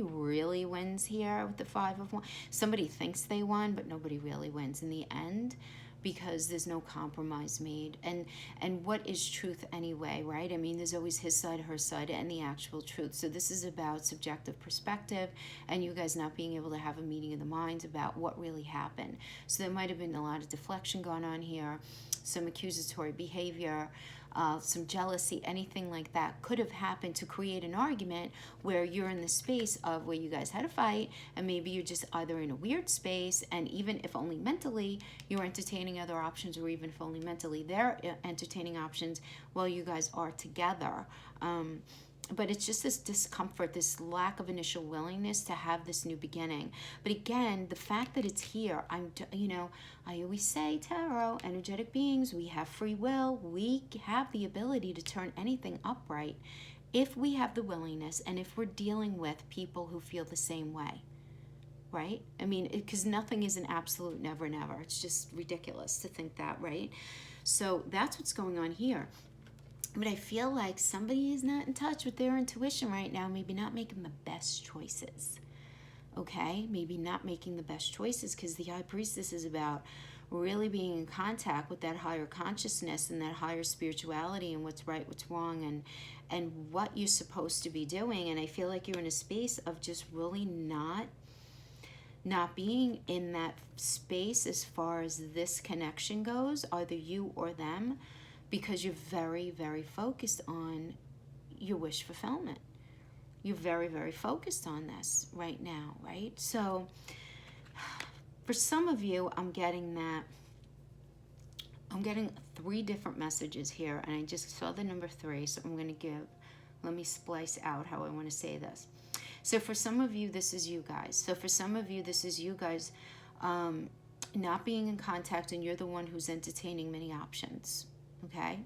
[SPEAKER 1] really wins here with the Five of Wands. Somebody thinks they won, but nobody really wins in the end, because there's no compromise made. And what is truth anyway, right? I mean, there's always his side, her side, and the actual truth. So this is about subjective perspective and you guys not being able to have a meeting of the minds about what really happened. So there might have been a lot of deflection going on here, some accusatory behavior, some jealousy, anything like that could have happened to create an argument where you're in the space of where you guys had a fight, and maybe you're just either in a weird space, and even if only mentally you're entertaining other options, or even if only mentally they're entertaining options while you guys are together. But it's just this discomfort, this lack of initial willingness to have this new beginning. But again, the fact that it's here, I always say, tarot, energetic beings, we have free will. We have the ability to turn anything upright if we have the willingness and if we're dealing with people who feel the same way, right? I mean, because nothing is an absolute never, never. It's just ridiculous to think that, right? So that's what's going on here. But I feel like somebody is not in touch with their intuition right now, maybe not making the best choices, okay? Maybe not making the best choices, because the High Priestess is about really being in contact with that higher consciousness and that higher spirituality and what's right, what's wrong, and what you're supposed to be doing. And I feel like you're in a space of just really not being in that space as far as this connection goes, either you or them, because you're very, very focused on your wish fulfillment. You're very, very focused on this right now, right? So for some of you, I'm getting 3 different messages here, and I just saw the number 3, so let me splice out how I want to say this. So for some of you, this is you guys. Not being in contact, and you're the one who's entertaining many options. Okay?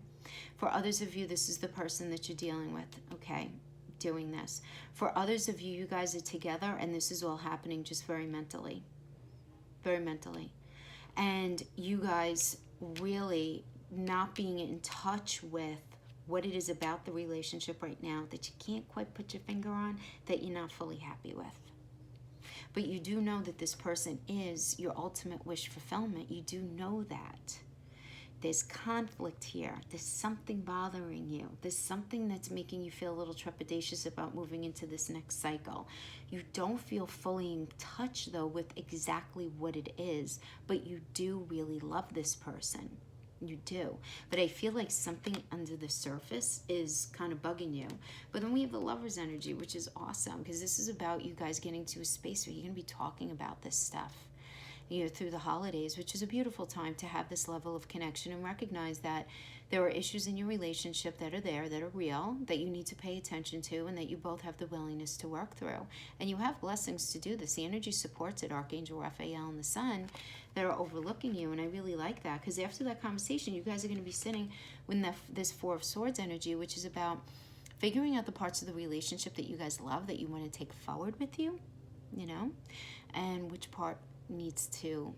[SPEAKER 1] For others of you, this is the person that you're dealing with, okay, doing this. For others of you, you guys are together, and this is all happening just very mentally. Very mentally. And you guys really not being in touch with what it is about the relationship right now that you can't quite put your finger on, that you're not fully happy with. But you do know that this person is your ultimate wish fulfillment. You do know that. There's conflict here. There's something bothering you. There's something that's making you feel a little trepidatious about moving into this next cycle. You don't feel fully in touch, though, with exactly what it is, but you do really love this person. You do. But I feel like something under the surface is kind of bugging you. But then we have the Lover's energy, which is awesome, because this is about you guys getting to a space where you're going to be talking about this stuff, through the holidays, which is a beautiful time to have this level of connection and recognize that there are issues in your relationship that are real, that you need to pay attention to, and that you both have the willingness to work through. And you have blessings to do this. The energy supports it, Archangel Raphael and the Sun, that are overlooking you, and I really like that, because after that conversation, you guys are going to be sitting with this 4 of Swords energy, which is about figuring out the parts of the relationship that you guys love, that you want to take forward with you, and which part needs to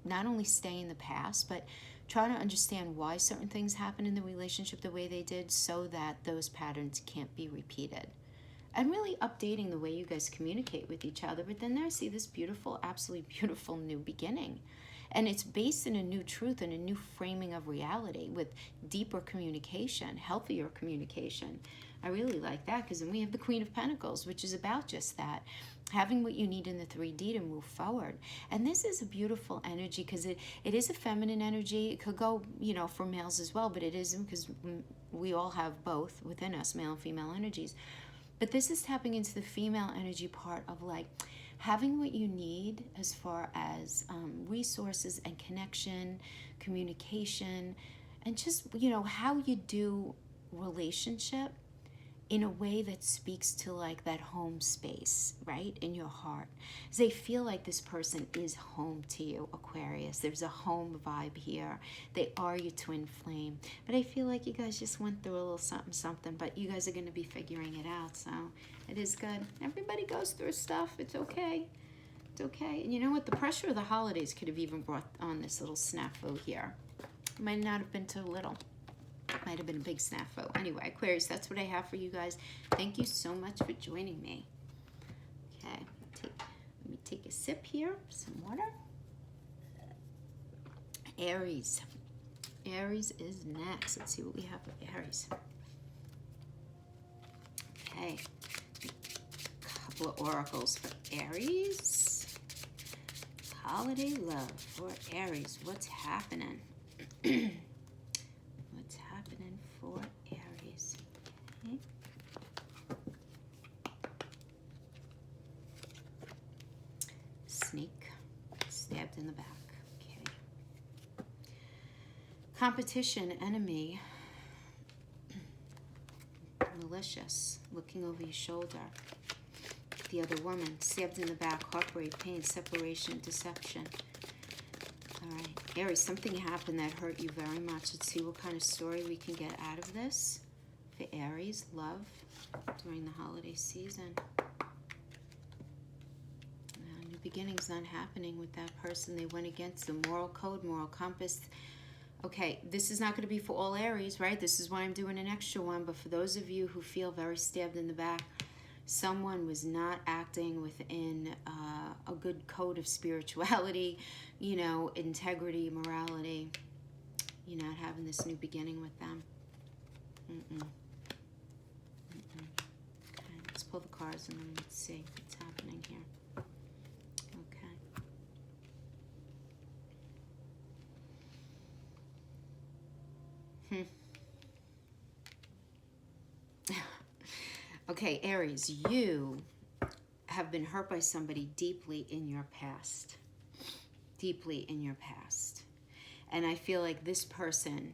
[SPEAKER 1] not only stay in the past, but try to understand why certain things happen in the relationship the way they did, so that those patterns can't be repeated. And really updating the way you guys communicate with each other. But then I see this beautiful, absolutely beautiful new beginning. And it's based in a new truth and a new framing of reality with deeper communication, healthier communication. I really like that, because then we have the Queen of Pentacles, which is about just that. Having what you need in the 3D to move forward. And this is a beautiful energy, because it is a feminine energy. It could go, for males as well, but it isn't, because we all have both within us, male and female energies. But this is tapping into the female energy part of like having what you need as far as resources and connection, communication, and just, how you do relationship in a way that speaks to like that home space, right, in your heart. They feel like this person is home to you, Aquarius. There's a home vibe here. They are your twin flame. But I feel like you guys just went through a little something, something, but you guys are going to be figuring it out, so it is good. Everybody goes through stuff. It's okay. It's okay. And you know what? The pressure of the holidays could have even brought on this little snafu here. It might not have been too little. Might have been a big snafu. Anyway, Aquarius, that's what I have for you guys. Thank you so much for joining me. Okay, let me take a sip here, some water. Aries. Aries is next. Let's see what we have with Aries. Okay, a couple of oracles for Aries. Holiday love for Aries. What's happening? What's happening for Aries? Okay. Snake stabbed in the back. Okay. Competition, enemy, malicious, looking over your shoulder. The other woman, stabbed in the back, heartbreak, pain, separation, deception. All right, Aries, something happened that hurt you very much. Let's see what kind of story we can get out of this. For Aries, love during the holiday season. New beginnings not happening with that person. They went against the moral code, moral compass. Okay, this is not going to be for all Aries, right? This is why I'm doing an extra one. But for those of you who feel very stabbed in the back, someone was not acting within a good code of spirituality, you know, integrity, morality. You're not having this new beginning with them. Okay, let's pull the cards and then let's see what's happening here. Okay. Okay, Aries, you have been hurt by somebody deeply in your past. Deeply in your past. And I feel like this person,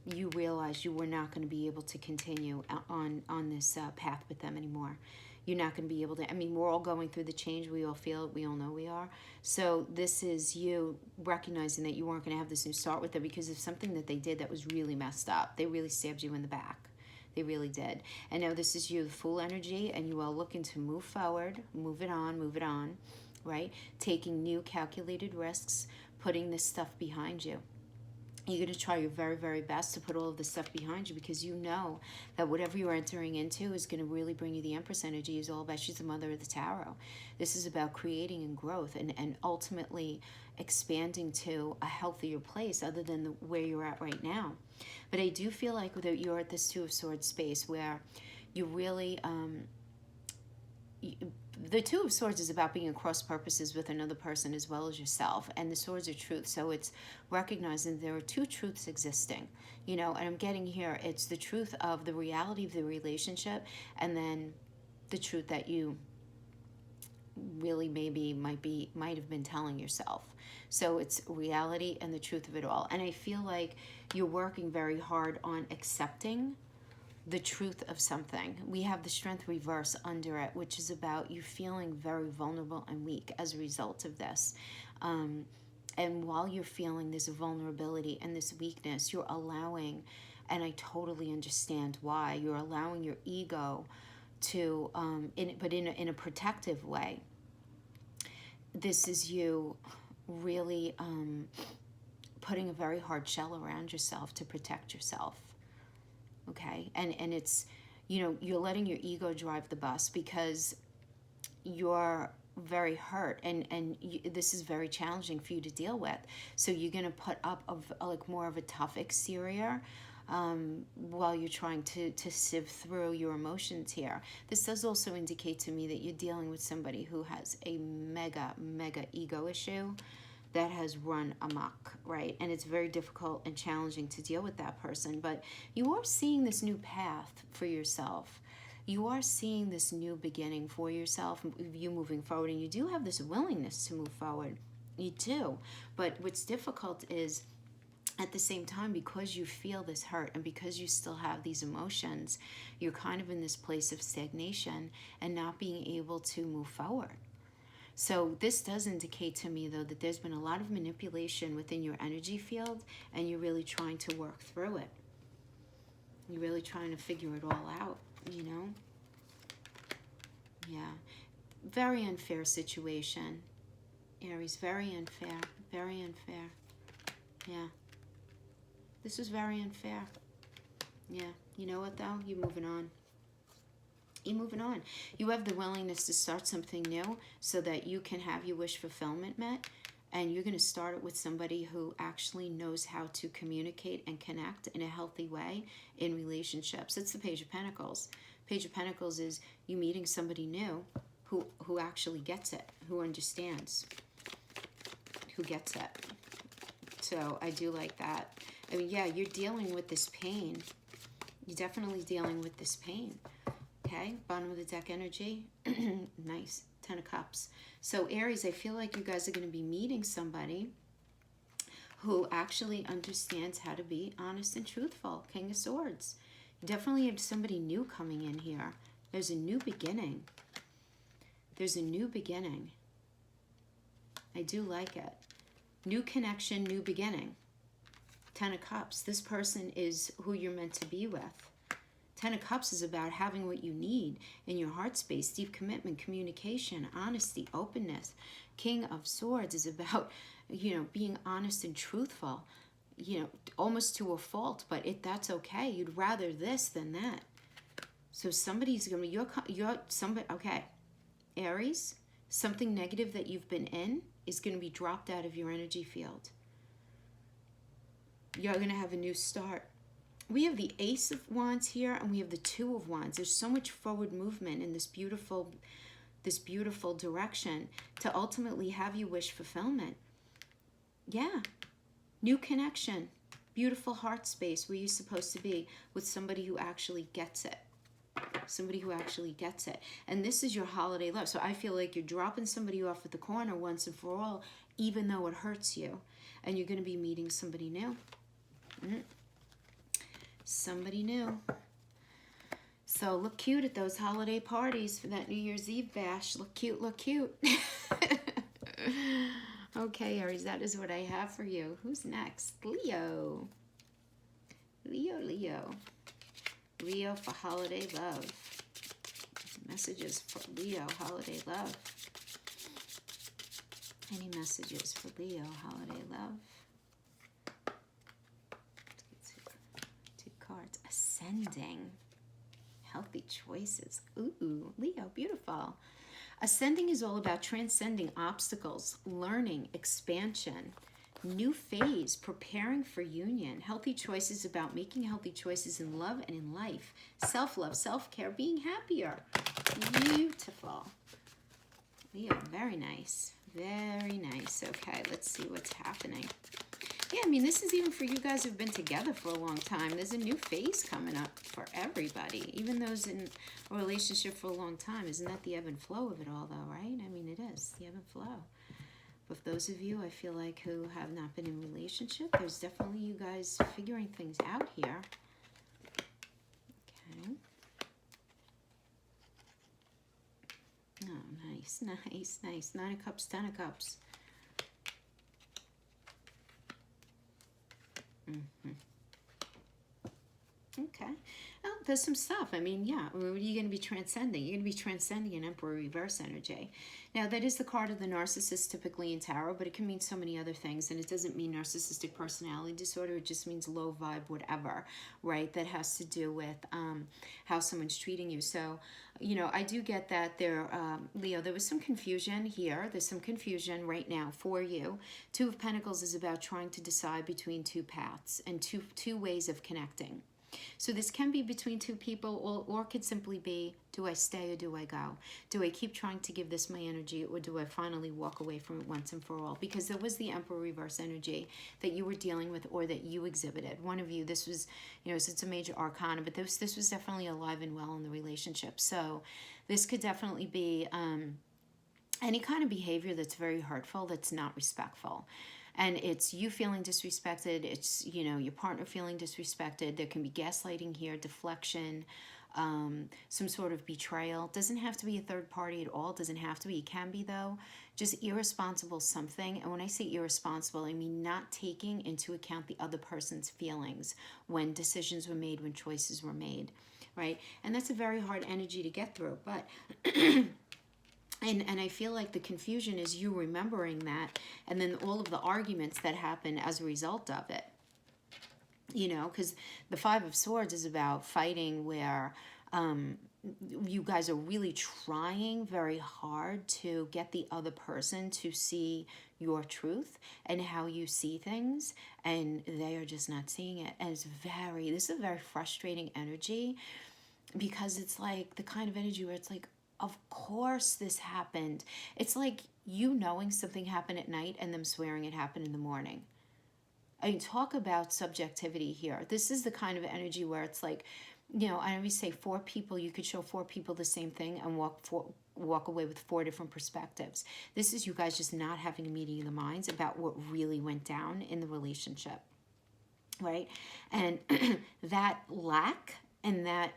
[SPEAKER 1] you realize you were not going to be able to continue on this path with them anymore. You're not going to be able to, I mean, we're all going through the change. We all feel it. We all know we are. So this is you recognizing that you weren't going to have this new start with them because of something that they did that was really messed up. They really stabbed you in the back. They really did. And now this is you, the Fool energy, and you are looking to move forward, move it on, right? Taking new calculated risks, putting this stuff behind you. You're going to try your very, very best to put all of this stuff behind you because you know that whatever you're entering into is going to really bring you the Empress energy. Is all about, she's the mother of the tarot. This is about creating and growth and ultimately expanding to a healthier place other than where you're at right now. But I do feel like that you're at this Two of Swords space where you really... the Two of Swords is about being at cross purposes with another person as well as yourself, and the swords are truth. So it's recognizing there are two truths existing, you know, and I'm getting here, it's the truth of the reality of the relationship, and then the truth that you really maybe might have been telling yourself. So it's reality and the truth of it all. And I feel like you're working very hard on accepting the truth of something. We have the Strength reverse under it, which is about you feeling very vulnerable and weak as a result of this. And while you're feeling this vulnerability and this weakness, you're allowing, and I totally understand why, you're allowing your ego to, in a protective way. This is you really putting a very hard shell around yourself to protect yourself. Okay, and it's, you know, you're letting your ego drive the bus because you're very hurt, and this is very challenging for you to deal with. So you're going to put up like more of a tough exterior while you're trying to sieve through your emotions here. This does also indicate to me that you're dealing with somebody who has a mega ego issue that has run amok, right? And it's very difficult and challenging to deal with that person. But you are seeing this new path for yourself. You are seeing this new beginning for yourself, you moving forward. And you do have this willingness to move forward. You do. But what's difficult is at the same time, because you feel this hurt and because you still have these emotions, you're kind of in this place of stagnation and not being able to move forward. So this does indicate to me, though, that there's been a lot of manipulation within your energy field, and you're really trying to work through it. You're really trying to figure it all out, you know? Yeah. Very unfair situation. Aries, very unfair. Very unfair. Yeah. This is very unfair. Yeah. You know what, though? You're moving on. You're moving on. You have the willingness to start something new so that you can have your wish fulfillment met. And you're going to start it with somebody who actually knows how to communicate and connect in a healthy way in relationships. It's the Page of Pentacles. Page of Pentacles is you meeting somebody new who actually gets it, who understands, who gets it. So I do like that. I mean, yeah, you're dealing with this pain. You're definitely dealing with this pain. Okay, bottom of the deck energy. Nice. 10 of Cups. So Aries, I feel like you guys are going to be meeting somebody who actually understands how to be honest and truthful. King of Swords. You definitely have somebody new coming in here. There's a new beginning. There's a new beginning. I do like it. New connection, new beginning. 10 of Cups. This person is who you're meant to be with. 10 of Cups is about having what you need in your heart space, deep commitment, communication, honesty, openness. King of Swords is about, you know, being honest and truthful, you know, almost to a fault, but that's okay. You'd rather this than that. So somebody's going to be, you're somebody, okay, Aries, something negative that you've been in is going to be dropped out of your energy field. You're going to have a new start. We have the Ace of Wands here, and we have the Two of Wands. There's so much forward movement in this beautiful direction to ultimately have you wish fulfillment. Yeah. New connection. Beautiful heart space where you're supposed to be with somebody who actually gets it. Somebody who actually gets it. And this is your holiday love. So I feel like you're dropping somebody off at the corner once and for all, even though it hurts you. And you're going to be meeting somebody new. Somebody new. So look cute at those holiday parties for that New Year's Eve bash. Look cute, look cute. Okay, Aries, that is what I have for you. Who's next? Leo. Leo. Leo for holiday love. Messages for Leo, holiday love. Any messages for Leo, holiday love? Two cards. Ascending. Healthy choices. Ooh, Leo, beautiful. Ascending is all about transcending obstacles, learning, expansion, new phase, preparing for union. Healthy choices about making healthy choices in love and in life. Self-love, self-care, being happier. Beautiful. Leo, very nice. Very nice. Okay, let's see what's happening. Yeah, I mean, this is even for you guys who've been together for a long time. There's a new phase coming up for everybody, even those in a relationship for a long time. Isn't that the ebb and flow of it all, though, right? I mean, it is, the ebb and flow. But for those of you, I feel like, who have not been in a relationship, there's definitely you guys figuring things out here. Okay. Oh, nice, nice, nice. 9 of Cups, 10 of Cups. Okay. Well, there's some stuff. I mean, yeah, what are you going to be transcending? You're going to be transcending an Emperor reverse energy. Now, that is the card of the narcissist typically in tarot, but it can mean so many other things, and it doesn't mean narcissistic personality disorder. It just means low vibe, whatever, right? That has to do with how someone's treating you. So, you know, I do get that there, Leo, there was some confusion here. There's some confusion right now for you. Two of Pentacles is about trying to decide between two paths and two ways of connecting. So this can be between two people, or it could simply be, do I stay or do I go? Do I keep trying to give this my energy, or do I finally walk away from it once and for all? Because there was the Emperor reverse energy that you were dealing with, or that you exhibited. One of you, this was, you know, it's a major arcana, but this was definitely alive and well in the relationship. So this could definitely be any kind of behavior that's very hurtful, that's not respectful. And it's you feeling disrespected. It's, you know, your partner feeling disrespected. There can be gaslighting here, deflection, some sort of betrayal. Doesn't have to be a third party at all. Doesn't have to be. It can be, though. Just irresponsible something. And when I say irresponsible, I mean not taking into account the other person's feelings when decisions were made, when choices were made, right? And that's a very hard energy to get through. But And I feel like the confusion is you remembering that, and then all of the arguments that happen as a result of it. You know, because the Five of Swords is about fighting where you guys are really trying very hard to get the other person to see your truth and how you see things, and they are just not seeing it. And this is a very frustrating energy, because it's like the kind of energy where it's like, of course this happened. It's like you knowing something happened at night and them swearing it happened in the morning. I mean, talk about subjectivity here. This is the kind of energy where it's like, you know, I always say 4 people, you could show 4 people the same thing and walk away with 4 different perspectives. This is you guys just not having a meeting of the minds about what really went down in the relationship, right? And that lack and that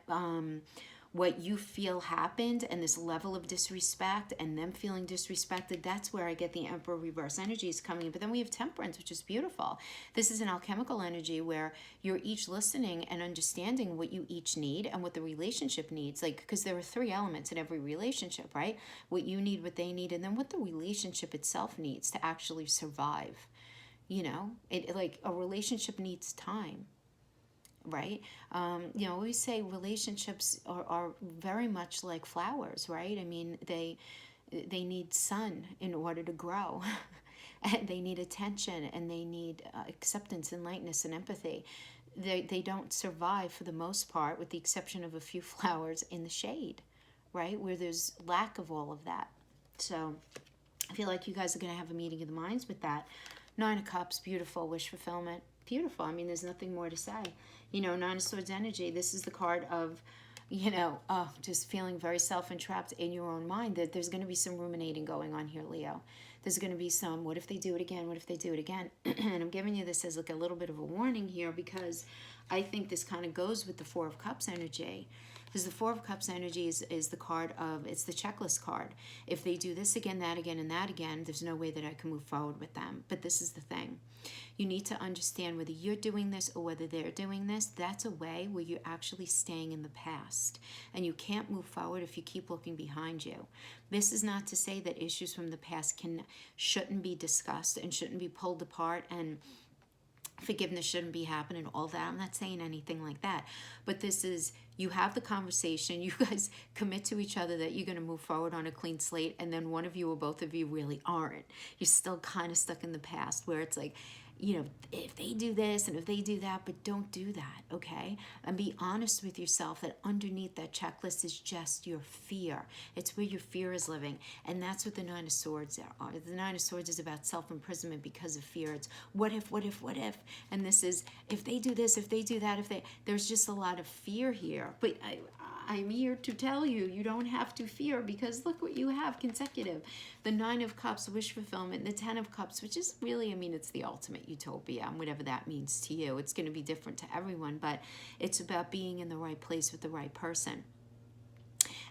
[SPEAKER 1] what you feel happened, and this level of disrespect and them feeling disrespected, that's where I get the Emperor reverse energy is coming in. But then we have Temperance, which is beautiful. This is an alchemical energy where you're each listening and understanding what you each need and what the relationship needs. Like, because there are 3 elements in every relationship, right? What you need, what they need, and then what the relationship itself needs to actually survive. You know, like a relationship needs time. Right? You know, we say relationships are very much like flowers, right? I mean, they need sun in order to grow. And they need attention, and they need acceptance and lightness and empathy. They don't survive for the most part, with the exception of a few flowers in the shade, right? Where there's lack of all of that. So I feel like you guys are going to have a meeting of the minds with that. 9 of Cups, beautiful, wish fulfillment. Beautiful. I mean, there's nothing more to say. You know, 9 of Swords energy, this is the card of, you know, just feeling very self-entrapped in your own mind. That there's going to be some ruminating going on here, Leo. There's going to be some, what if they do it again? What if they do it again? And I'm giving you this as like a little bit of a warning here, because I think this kind of goes with the 4 of Cups energy. Because the 4 of Cups energy is the card of, it's the checklist card. If they do this again, that again, and that again, there's no way that I can move forward with them. But this is the thing. You need to understand whether you're doing this or whether they're doing this. That's a way where you're actually staying in the past. And you can't move forward if you keep looking behind you. This is not to say that issues from the past shouldn't be discussed and shouldn't be pulled apart, and forgiveness shouldn't be happening, all that. I'm not saying anything like that. But this is, you have the conversation, you guys commit to each other that you're going to move forward on a clean slate, and then one of you or both of you really aren't. You're still kind of stuck in the past, where it's like, you know, if they do this and if they do that, but don't do that, okay? And be honest with yourself that underneath that checklist is just your fear. It's where your fear is living. And that's what the 9 of Swords are. The 9 of Swords is about self-imprisonment because of fear. It's what if, what if, what if? And this is, if they do this, if they do that, there's just a lot of fear here. But I'm here to tell you, you don't have to fear, because look what you have consecutive. The 9 of Cups, wish fulfillment, the 10 of Cups, which is really, I mean, it's the ultimate utopia, and whatever that means to you. It's going to be different to everyone, but it's about being in the right place with the right person.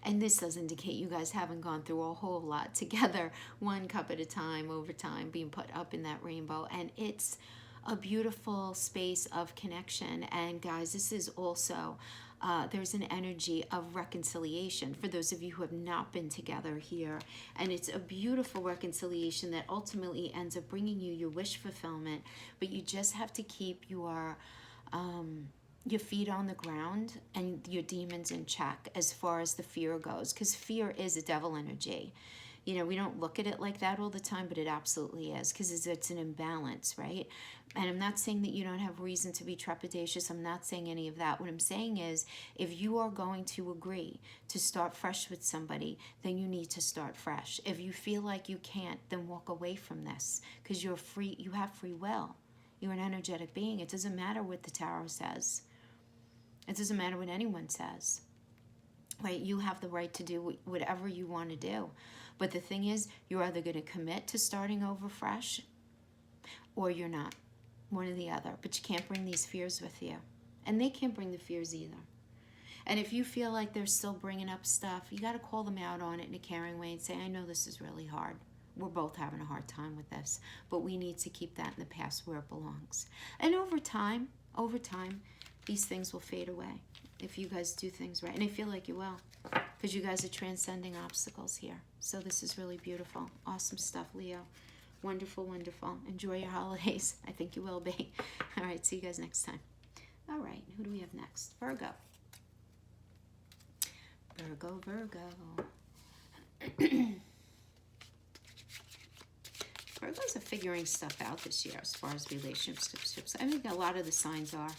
[SPEAKER 1] And this does indicate you guys haven't gone through a whole lot together, 1 cup at a time, over time, being put up in that rainbow. And it's a beautiful space of connection. And guys, this is also... there's an energy of reconciliation for those of you who have not been together here. And it's a beautiful reconciliation that ultimately ends up bringing you your wish fulfillment. But you just have to keep your feet on the ground and your demons in check as far as the fear goes. Because fear is a devil energy. You know, we don't look at it like that all the time, but it absolutely is, because it's an imbalance, right? And I'm not saying that you don't have reason to be trepidatious. I'm not saying any of that. What I'm saying is, if you are going to agree to start fresh with somebody, then you need to start fresh. If you feel like you can't, then walk away from this, because you're free. You have free will. You're an energetic being. It doesn't matter what the tarot says. It doesn't matter what anyone says. Right? You have the right to do whatever you want to do. But the thing is, you're either going to commit to starting over fresh, or you're not. One or the other. But you can't bring these fears with you. And they can't bring the fears either. And if you feel like they're still bringing up stuff, you got to call them out on it in a caring way and say, I know this is really hard. We're both having a hard time with this, but we need to keep that in the past where it belongs. And over time, these things will fade away if you guys do things right. And I feel like you will, because you guys are transcending obstacles here. So this is really beautiful. Awesome stuff, Leo. Wonderful, wonderful. Enjoy your holidays. I think you will be. All right, see you guys next time. All right, who do we have next? Virgo. Virgo. Virgos are figuring stuff out this year as far as relationships. I mean, a lot of the signs are.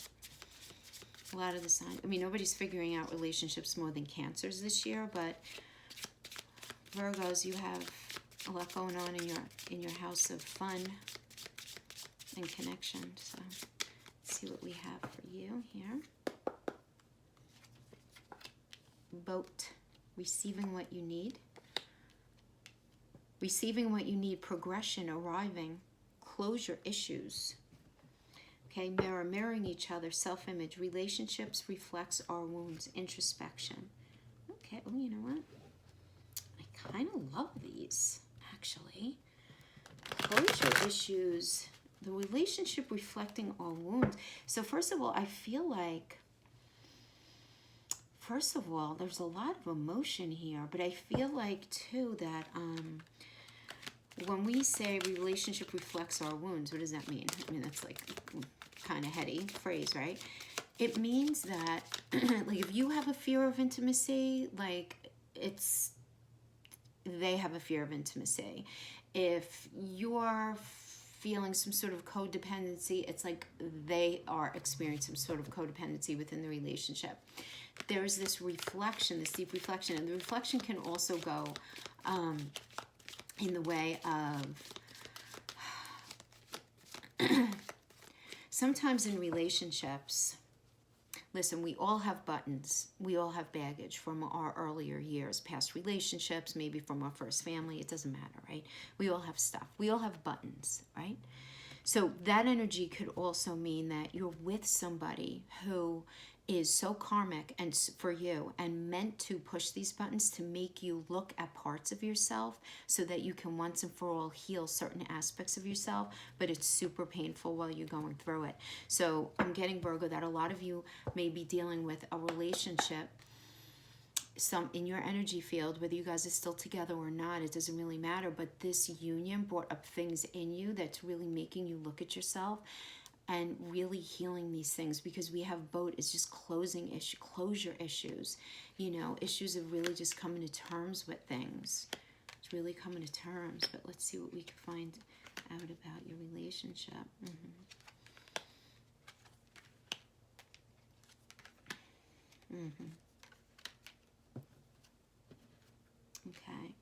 [SPEAKER 1] I mean, nobody's figuring out relationships more than Cancers this year, but Virgos, you have a lot going on in your house of fun and connection. So let's see what we have for you here. Boat, receiving what you need. Receiving what you need, progression, arriving, closure issues. Okay, mirroring each other, self-image. Relationships reflects our wounds, introspection. Okay, oh, you know what? I kind of love these, actually. Closure issues, the relationship reflecting our wounds. So first of all, I feel like, there's a lot of emotion here, but I feel like, too, that when we say relationship reflects our wounds, what does that mean? I mean, that's like kind of heady phrase, right? It means that, like, if you have a fear of intimacy, like, they have a fear of intimacy. If you're feeling some sort of codependency, it's like they are experiencing some sort of codependency within the relationship. There's this reflection, this deep reflection, and the reflection can also go in the way of sometimes in relationships. Listen, we all have buttons. We all have baggage from our earlier years, past relationships, maybe from our first family. It doesn't matter, right? We all have stuff. We all have buttons, right? So that energy could also mean that you're with somebody who is so karmic and for you and meant to push these buttons to make you look at parts of yourself so that you can once and for all heal certain aspects of yourself, but it's super painful while you're going through it. So I'm getting, Virgo, that a lot of you may be dealing with a relationship, some in your energy field, whether you guys are still together or not, it doesn't really matter, but this union brought up things in you that's really making you look at yourself and really healing these things, because we have boat is just closure issues, you know, issues of really just coming to terms with things. It's really coming to terms. But let's see what we can find out about your relationship. Okay.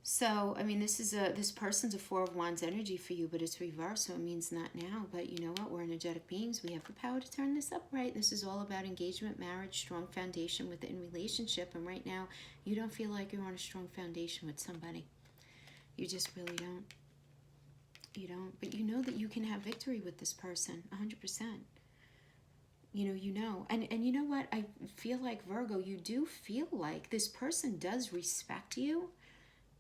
[SPEAKER 1] So, I mean, this person's a Four of Wands energy for you, but it's reversed, so it means not now. But you know what? We're energetic beings. We have the power to turn this up, right? This is all about engagement, marriage, strong foundation within relationship. And right now, you don't feel like you're on a strong foundation with somebody. You just really don't. You don't. But you know that you can have victory with this person, 100%. You know. And you know what? I feel like, Virgo, you do feel like this person does respect you.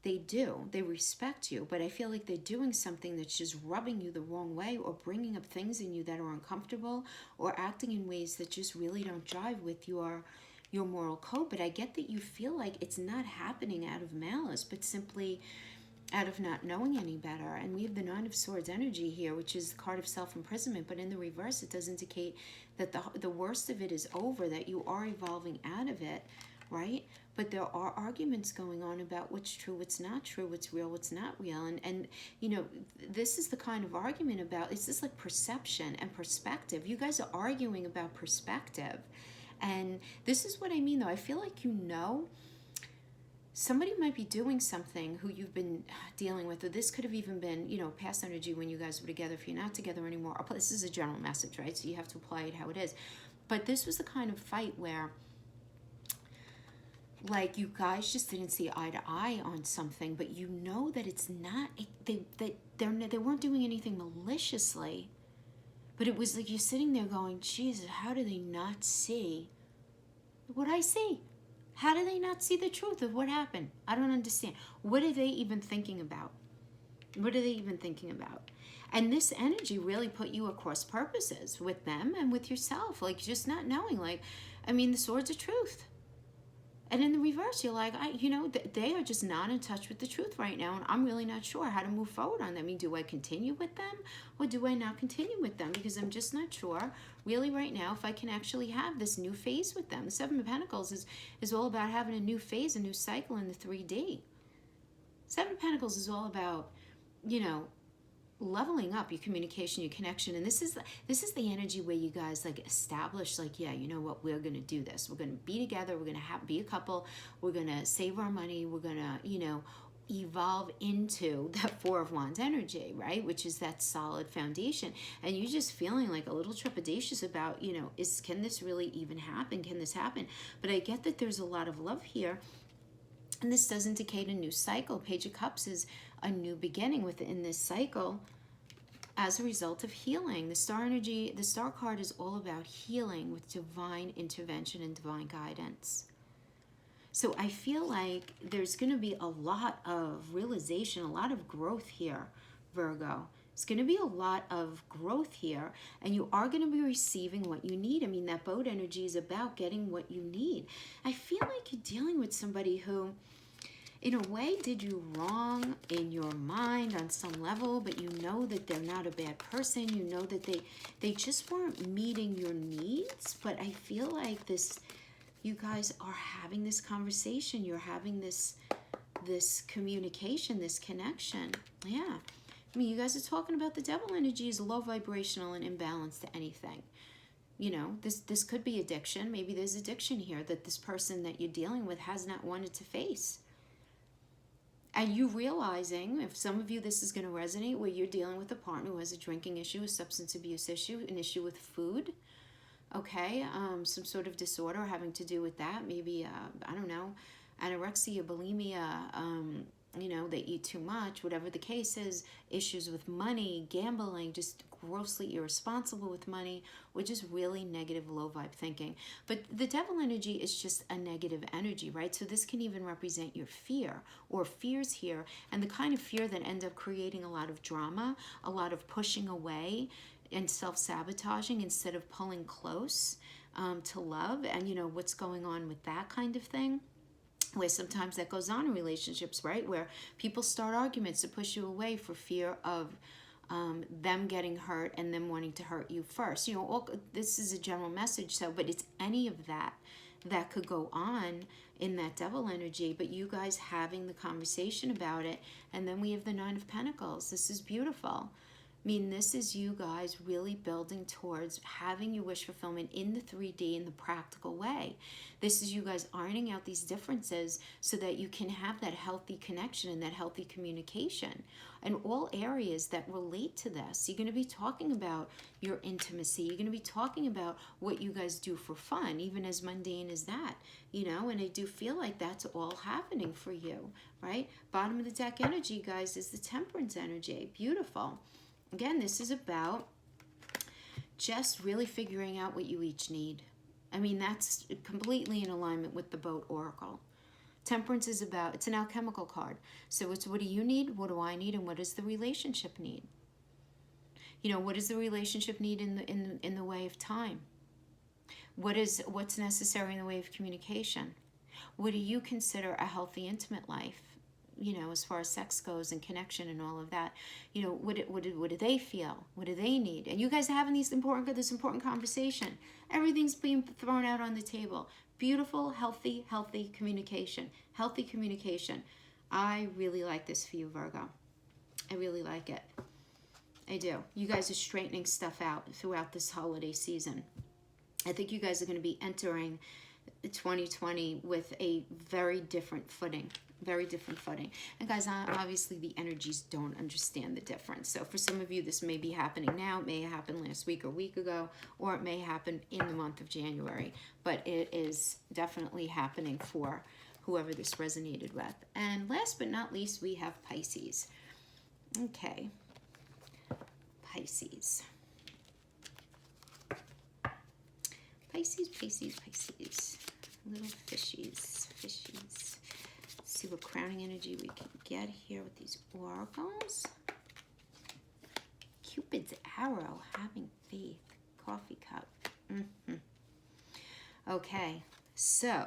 [SPEAKER 1] They do. They respect you, but I feel like they're doing something that's just rubbing you the wrong way or bringing up things in you that are uncomfortable or acting in ways that just really don't jive with your moral code. But I get that you feel like it's not happening out of malice, but simply out of not knowing any better. And we have the Nine of Swords energy here, which is the card of self-imprisonment. But in the reverse, it does indicate that the worst of it is over, that you are evolving out of it, right? But there are arguments going on about what's true, what's not true, what's real, what's not real. And you know, this is the kind of argument about, it's just like perception and perspective. You guys are arguing about perspective. And this is what I mean, though. I feel like, you know, somebody might be doing something who you've been dealing with, or this could have even been, you know, past energy when you guys were together. If you're not together anymore, this is a general message, right? So you have to apply it how it is. But this was the kind of fight where, like you guys just didn't see eye to eye on something, but you know that it's not, they weren't doing anything maliciously, but it was like you're sitting there going, Jesus, how do they not see what I see? How do they not see the truth of what happened? I don't understand. What are they even thinking about? What are they even thinking about? And this energy really put you at cross purposes with them and with yourself, like just not knowing, like, I mean, the swords of truth. And in the reverse, you're like, they are just not in touch with the truth right now, and I'm really not sure how to move forward on them. I mean, do I continue with them, or do I not continue with them? Because I'm just not sure, really, right now, if I can actually have this new phase with them. The Seven of Pentacles is all about having a new phase, a new cycle in the 3D. Seven of Pentacles is all about, leveling up your communication, your connection. And this is the energy where you guys like establish, like, yeah, you know what, we're gonna do this, we're gonna be together, we're gonna be a couple, we're gonna save our money, we're gonna evolve into that Four of Wands energy, right, which is that solid foundation. And you're just feeling like a little trepidatious about, can this really even happen, can this happen? But I get that there's a lot of love here, and this does indicate a new cycle. Page of Cups is a new beginning within this cycle as a result of healing. The star energy, the star card is all about healing with divine intervention and divine guidance. So I feel like there's going to be a lot of realization, a lot of growth here, Virgo. It's going to be a lot of growth here, and you are going to be receiving what you need. I mean, that boat energy is about getting what you need. I feel like you're dealing with somebody who, in a way, did you wrong in your mind on some level, but you know that they're not a bad person. You know that they just weren't meeting your needs. But I feel like you guys are having this conversation. You're having this communication, this connection. Yeah. I mean, you guys are talking about the devil energy is low vibrational and imbalanced to anything. This could be addiction. Maybe there's addiction here that this person that you're dealing with has not wanted to face. And you realizing, if some of you this is going to resonate, where you're dealing with a partner who has a drinking issue, a substance abuse issue, an issue with food, okay, some sort of disorder having to do with that, maybe, I don't know, anorexia, bulimia, they eat too much, whatever the case is, issues with money, gambling, just grossly irresponsible with money, or just really negative, low vibe thinking. But the devil energy is just a negative energy, right? So this can even represent your fear or fears here, and the kind of fear that ends up creating a lot of drama, a lot of pushing away and self-sabotaging instead of pulling close to love, and what's going on with that kind of thing. Where sometimes that goes on in relationships, right? Where people start arguments to push you away for fear of them getting hurt and them wanting to hurt you first. This is a general message, but it's any of that could go on in that devil energy, but you guys having the conversation about it. And then we have the Nine of Pentacles. This is beautiful. I mean, this is you guys really building towards having your wish fulfillment in the 3D in the practical way. This is you guys ironing out these differences so that you can have that healthy connection and that healthy communication. And all areas that relate to this, you're going to be talking about your intimacy. You're going to be talking about what you guys do for fun, even as mundane as that, and I do feel like that's all happening for you, right? Bottom of the deck energy, guys, is the Temperance energy. Beautiful. Again, this is about just really figuring out what you each need. I mean, that's completely in alignment with the boat oracle. Temperance is about, it's an alchemical card. So it's what do you need, what do I need, and what does the relationship need? What does the relationship need in the way of time? What's necessary in the way of communication? What do you consider a healthy, intimate life? As far as sex goes and connection and all of that, what do they feel? What do they need? And you guys are having this important conversation. Everything's being thrown out on the table. Beautiful, healthy communication. Healthy communication. I really like this for you, Virgo. I really like it. I do. You guys are straightening stuff out throughout this holiday season. I think you guys are going to be entering 2020 with a very different footing. Very different footing. And guys, obviously the energies don't understand the difference. So for some of you, this may be happening now. It may have happened last week or week ago, or it may happen in the month of January. But it is definitely happening for whoever this resonated with. And last but not least, we have Pisces. Okay, Pisces. Pisces, Pisces, Pisces. Little fishies, fishies. Let's see what crowning energy we can get here with these oracles. Cupid's arrow, having faith, coffee cup. Okay, so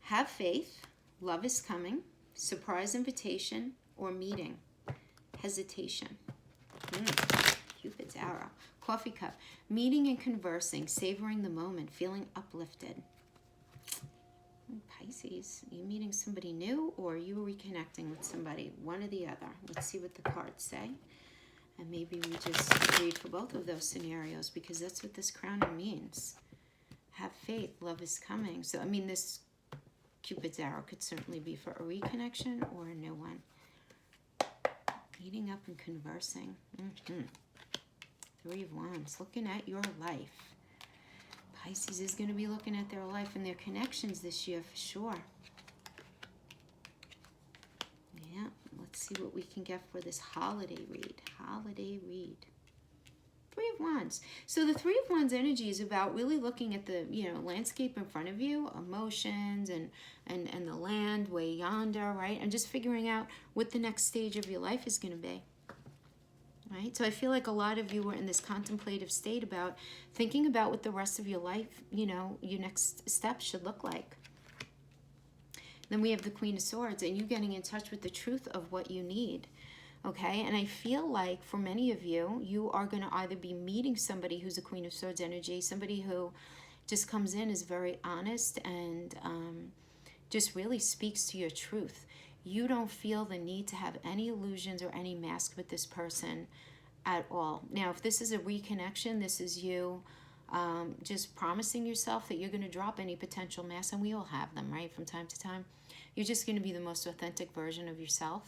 [SPEAKER 1] have faith, love is coming, surprise invitation or meeting, hesitation. Cupid's arrow, coffee cup, meeting and conversing, savoring the moment, feeling uplifted. Pisces, you meeting somebody new or are you reconnecting with somebody? One or the other. Let's see what the cards say. And maybe we just read for both of those scenarios because that's what this crowning means. Have faith, love is coming. So, I mean, this Cupid's arrow could certainly be for a reconnection or a new one. Meeting up and conversing. Three of Wands, looking at your life. Pisces is going to be looking at their life and their connections this year for sure. Yeah, let's see what we can get for this holiday read. Holiday read. Three of Wands. So the Three of Wands energy is about really looking at the, landscape in front of you, emotions and the land way yonder, right? And just figuring out what the next stage of your life is going to be. Right? So I feel like a lot of you were in this contemplative state about thinking about what the rest of your life, your next step should look like. Then we have the Queen of Swords and you getting in touch with the truth of what you need. Okay, and I feel like for many of you, you are going to either be meeting somebody who's a Queen of Swords energy, somebody who just comes in, is very honest and just really speaks to your truth. You don't feel the need to have any illusions or any mask with this person at all. Now, if this is a reconnection, this is you just promising yourself that you're going to drop any potential masks, and we all have them, right, from time to time. You're just going to be the most authentic version of yourself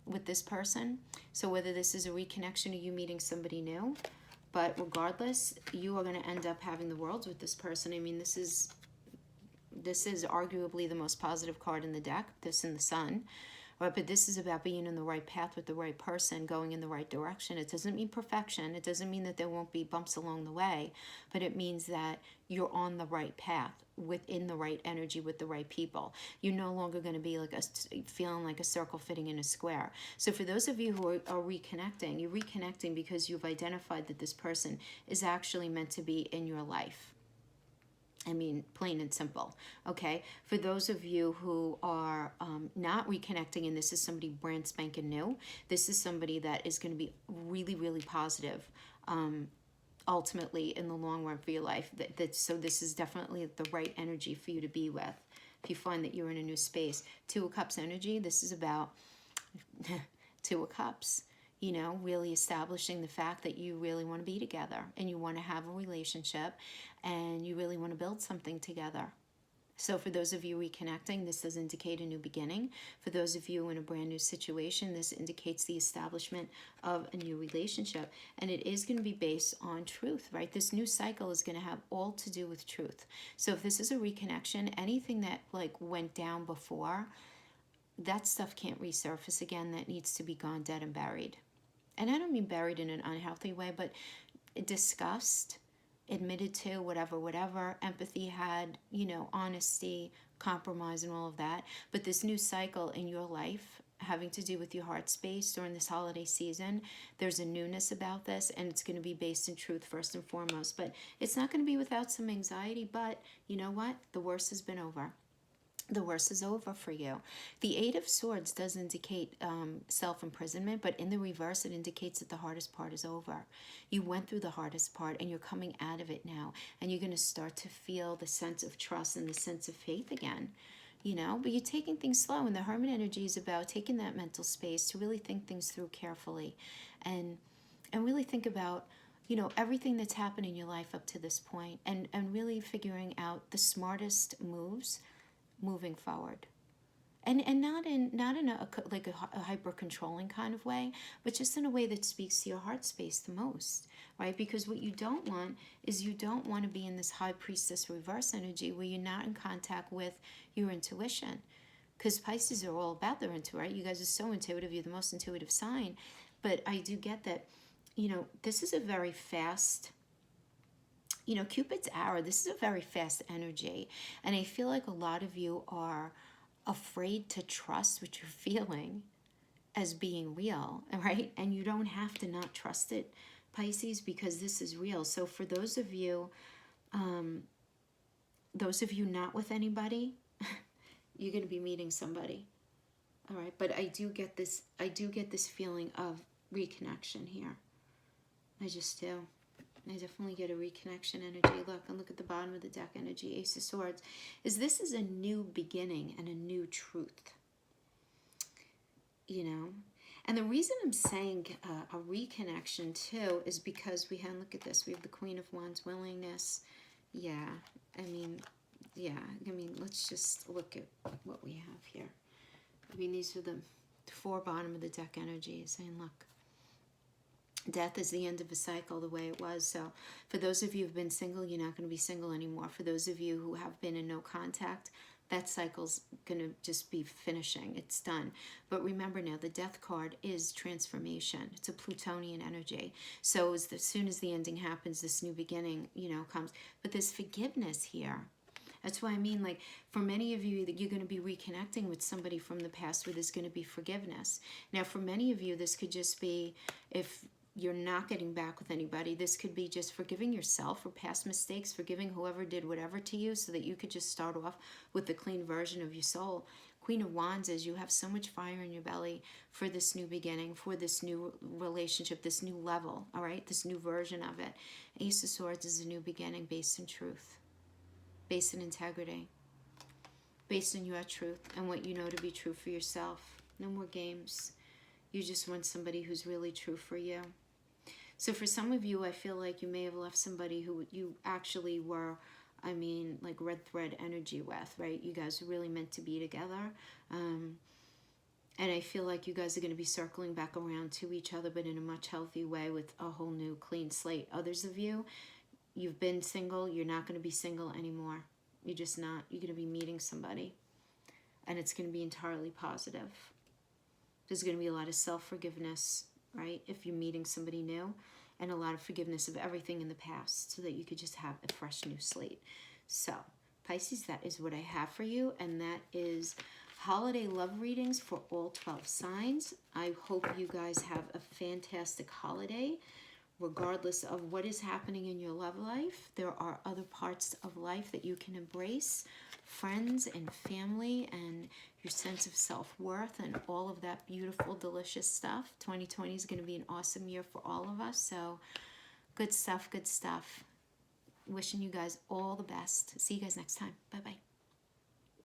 [SPEAKER 1] with this person. So whether this is a reconnection or you meeting somebody new, but regardless, you are going to end up having the worlds with this person. I mean, this is arguably the most positive card in the deck, this and the Sun. Right? But this is about being in the right path with the right person, going in the right direction. It doesn't mean perfection. It doesn't mean that there won't be bumps along the way, but it means that you're on the right path, within the right energy, with the right people. You're no longer going to be like feeling like a circle fitting in a square. So for those of you who are reconnecting, you're reconnecting because you've identified that this person is actually meant to be in your life. I mean, plain and simple, okay? For those of you who are not reconnecting, and this is somebody brand spanking new, this is somebody that is going to be really, really positive, ultimately, in the long run for your life. So this is definitely the right energy for you to be with. If you find that you're in a new space. Two of Cups energy, this is about Two of Cups. Really establishing the fact that you really want to be together and you want to have a relationship and you really want to build something together. So for those of you reconnecting, this does indicate a new beginning. For those of you in a brand new situation, this indicates the establishment of a new relationship. And it is going to be based on truth, right? This new cycle is going to have all to do with truth. So if this is a reconnection, anything that went down before, that stuff can't resurface again. That needs to be gone dead and buried. And I don't mean buried in an unhealthy way, but discussed, admitted to, whatever, empathy had, honesty, compromise, and all of that. But this new cycle in your life, having to do with your heart space during this holiday season, there's a newness about this, and it's going to be based in truth first and foremost. But it's not going to be without some anxiety, but you know what? The worst has been over. The worst is over for you. The Eight of Swords does indicate self-imprisonment, but in the reverse, it indicates that the hardest part is over. You went through the hardest part, and you're coming out of it now, and you're going to start to feel the sense of trust and the sense of faith again, but you're taking things slow, and the Hermit energy is about taking that mental space to really think things through carefully and really think about everything that's happened in your life up to this point, and really figuring out the smartest moves moving forward. And not in a like a hyper controlling kind of way, but just in a way that speaks to your heart space the most, right? Because what you don't want is you don't want to be in this high priestess reverse energy where you're not in contact with your intuition. Because Pisces are all about their intuition, right? You guys are so intuitive. You're the most intuitive sign. But I do get that, you know, this is a very fast, you know, Cupid's arrow, this is a very fast energy. And I feel like a lot of you are afraid to trust what you're feeling as being real, right? And you don't have to not trust it, Pisces, because this is real. So for those of you not with anybody, you're going to be meeting somebody. All right, but I do get this feeling of reconnection here. I just do. I definitely get a reconnection energy. Look, and look at the bottom of the deck energy, Ace of Swords. This is a new beginning and a new truth. You know? And the reason I'm saying a reconnection too is because we have, look at this, we have the Queen of Wands, willingness. Yeah, I mean, let's just look at what we have here. I mean, these are the four bottom of the deck energies. Saying, look, death is the end of a cycle the way it was. So for those of you who've been single, you're not going to be single anymore. For those of you who have been in no contact, that cycle's going to just be finishing. It's done. But remember now, the death card is transformation. It's a Plutonian energy. So as soon as the ending happens, this new beginning, you know, comes. But there's forgiveness here. That's why I mean, like, for many of you, that you're going to be reconnecting with somebody from the past where there's going to be forgiveness. Now, for many of you, this could just be, if you're not getting back with anybody, this could be just forgiving yourself for past mistakes, forgiving whoever did whatever to you so that you could just start off with the clean version of your soul. Queen of Wands is you have so much fire in your belly for this new beginning, for this new relationship, this new level, all right, this new version of it. Ace of Swords is a new beginning based in truth, based in integrity, based on your truth and what you know to be true for yourself. No more games. You just want somebody who's really true for you. So for some of you, I feel like you may have left somebody who you actually were, I mean, like red thread energy with, right? You guys were really meant to be together. And I feel like you guys are going to be circling back around to each other, but in a much healthy way with a whole new clean slate. Others of you, you've been single, you're not going to be single anymore. You're just not. You're going to be meeting somebody. And it's going to be entirely positive. There's going to be a lot of self-forgiveness, right? If you're meeting somebody new. And a lot of forgiveness of everything in the past so that you could just have a fresh new slate. So, Pisces, that is what I have for you. And that is holiday love readings for all 12 signs. I hope you guys have a fantastic holiday. Regardless of what is happening in your love life, there are other parts of life that you can embrace. Friends and family and your sense of self-worth and all of that beautiful, delicious stuff. 2020 is going to be an awesome year for all of us. So good stuff, good stuff. Wishing you guys all the best. See you guys next time. Bye-bye.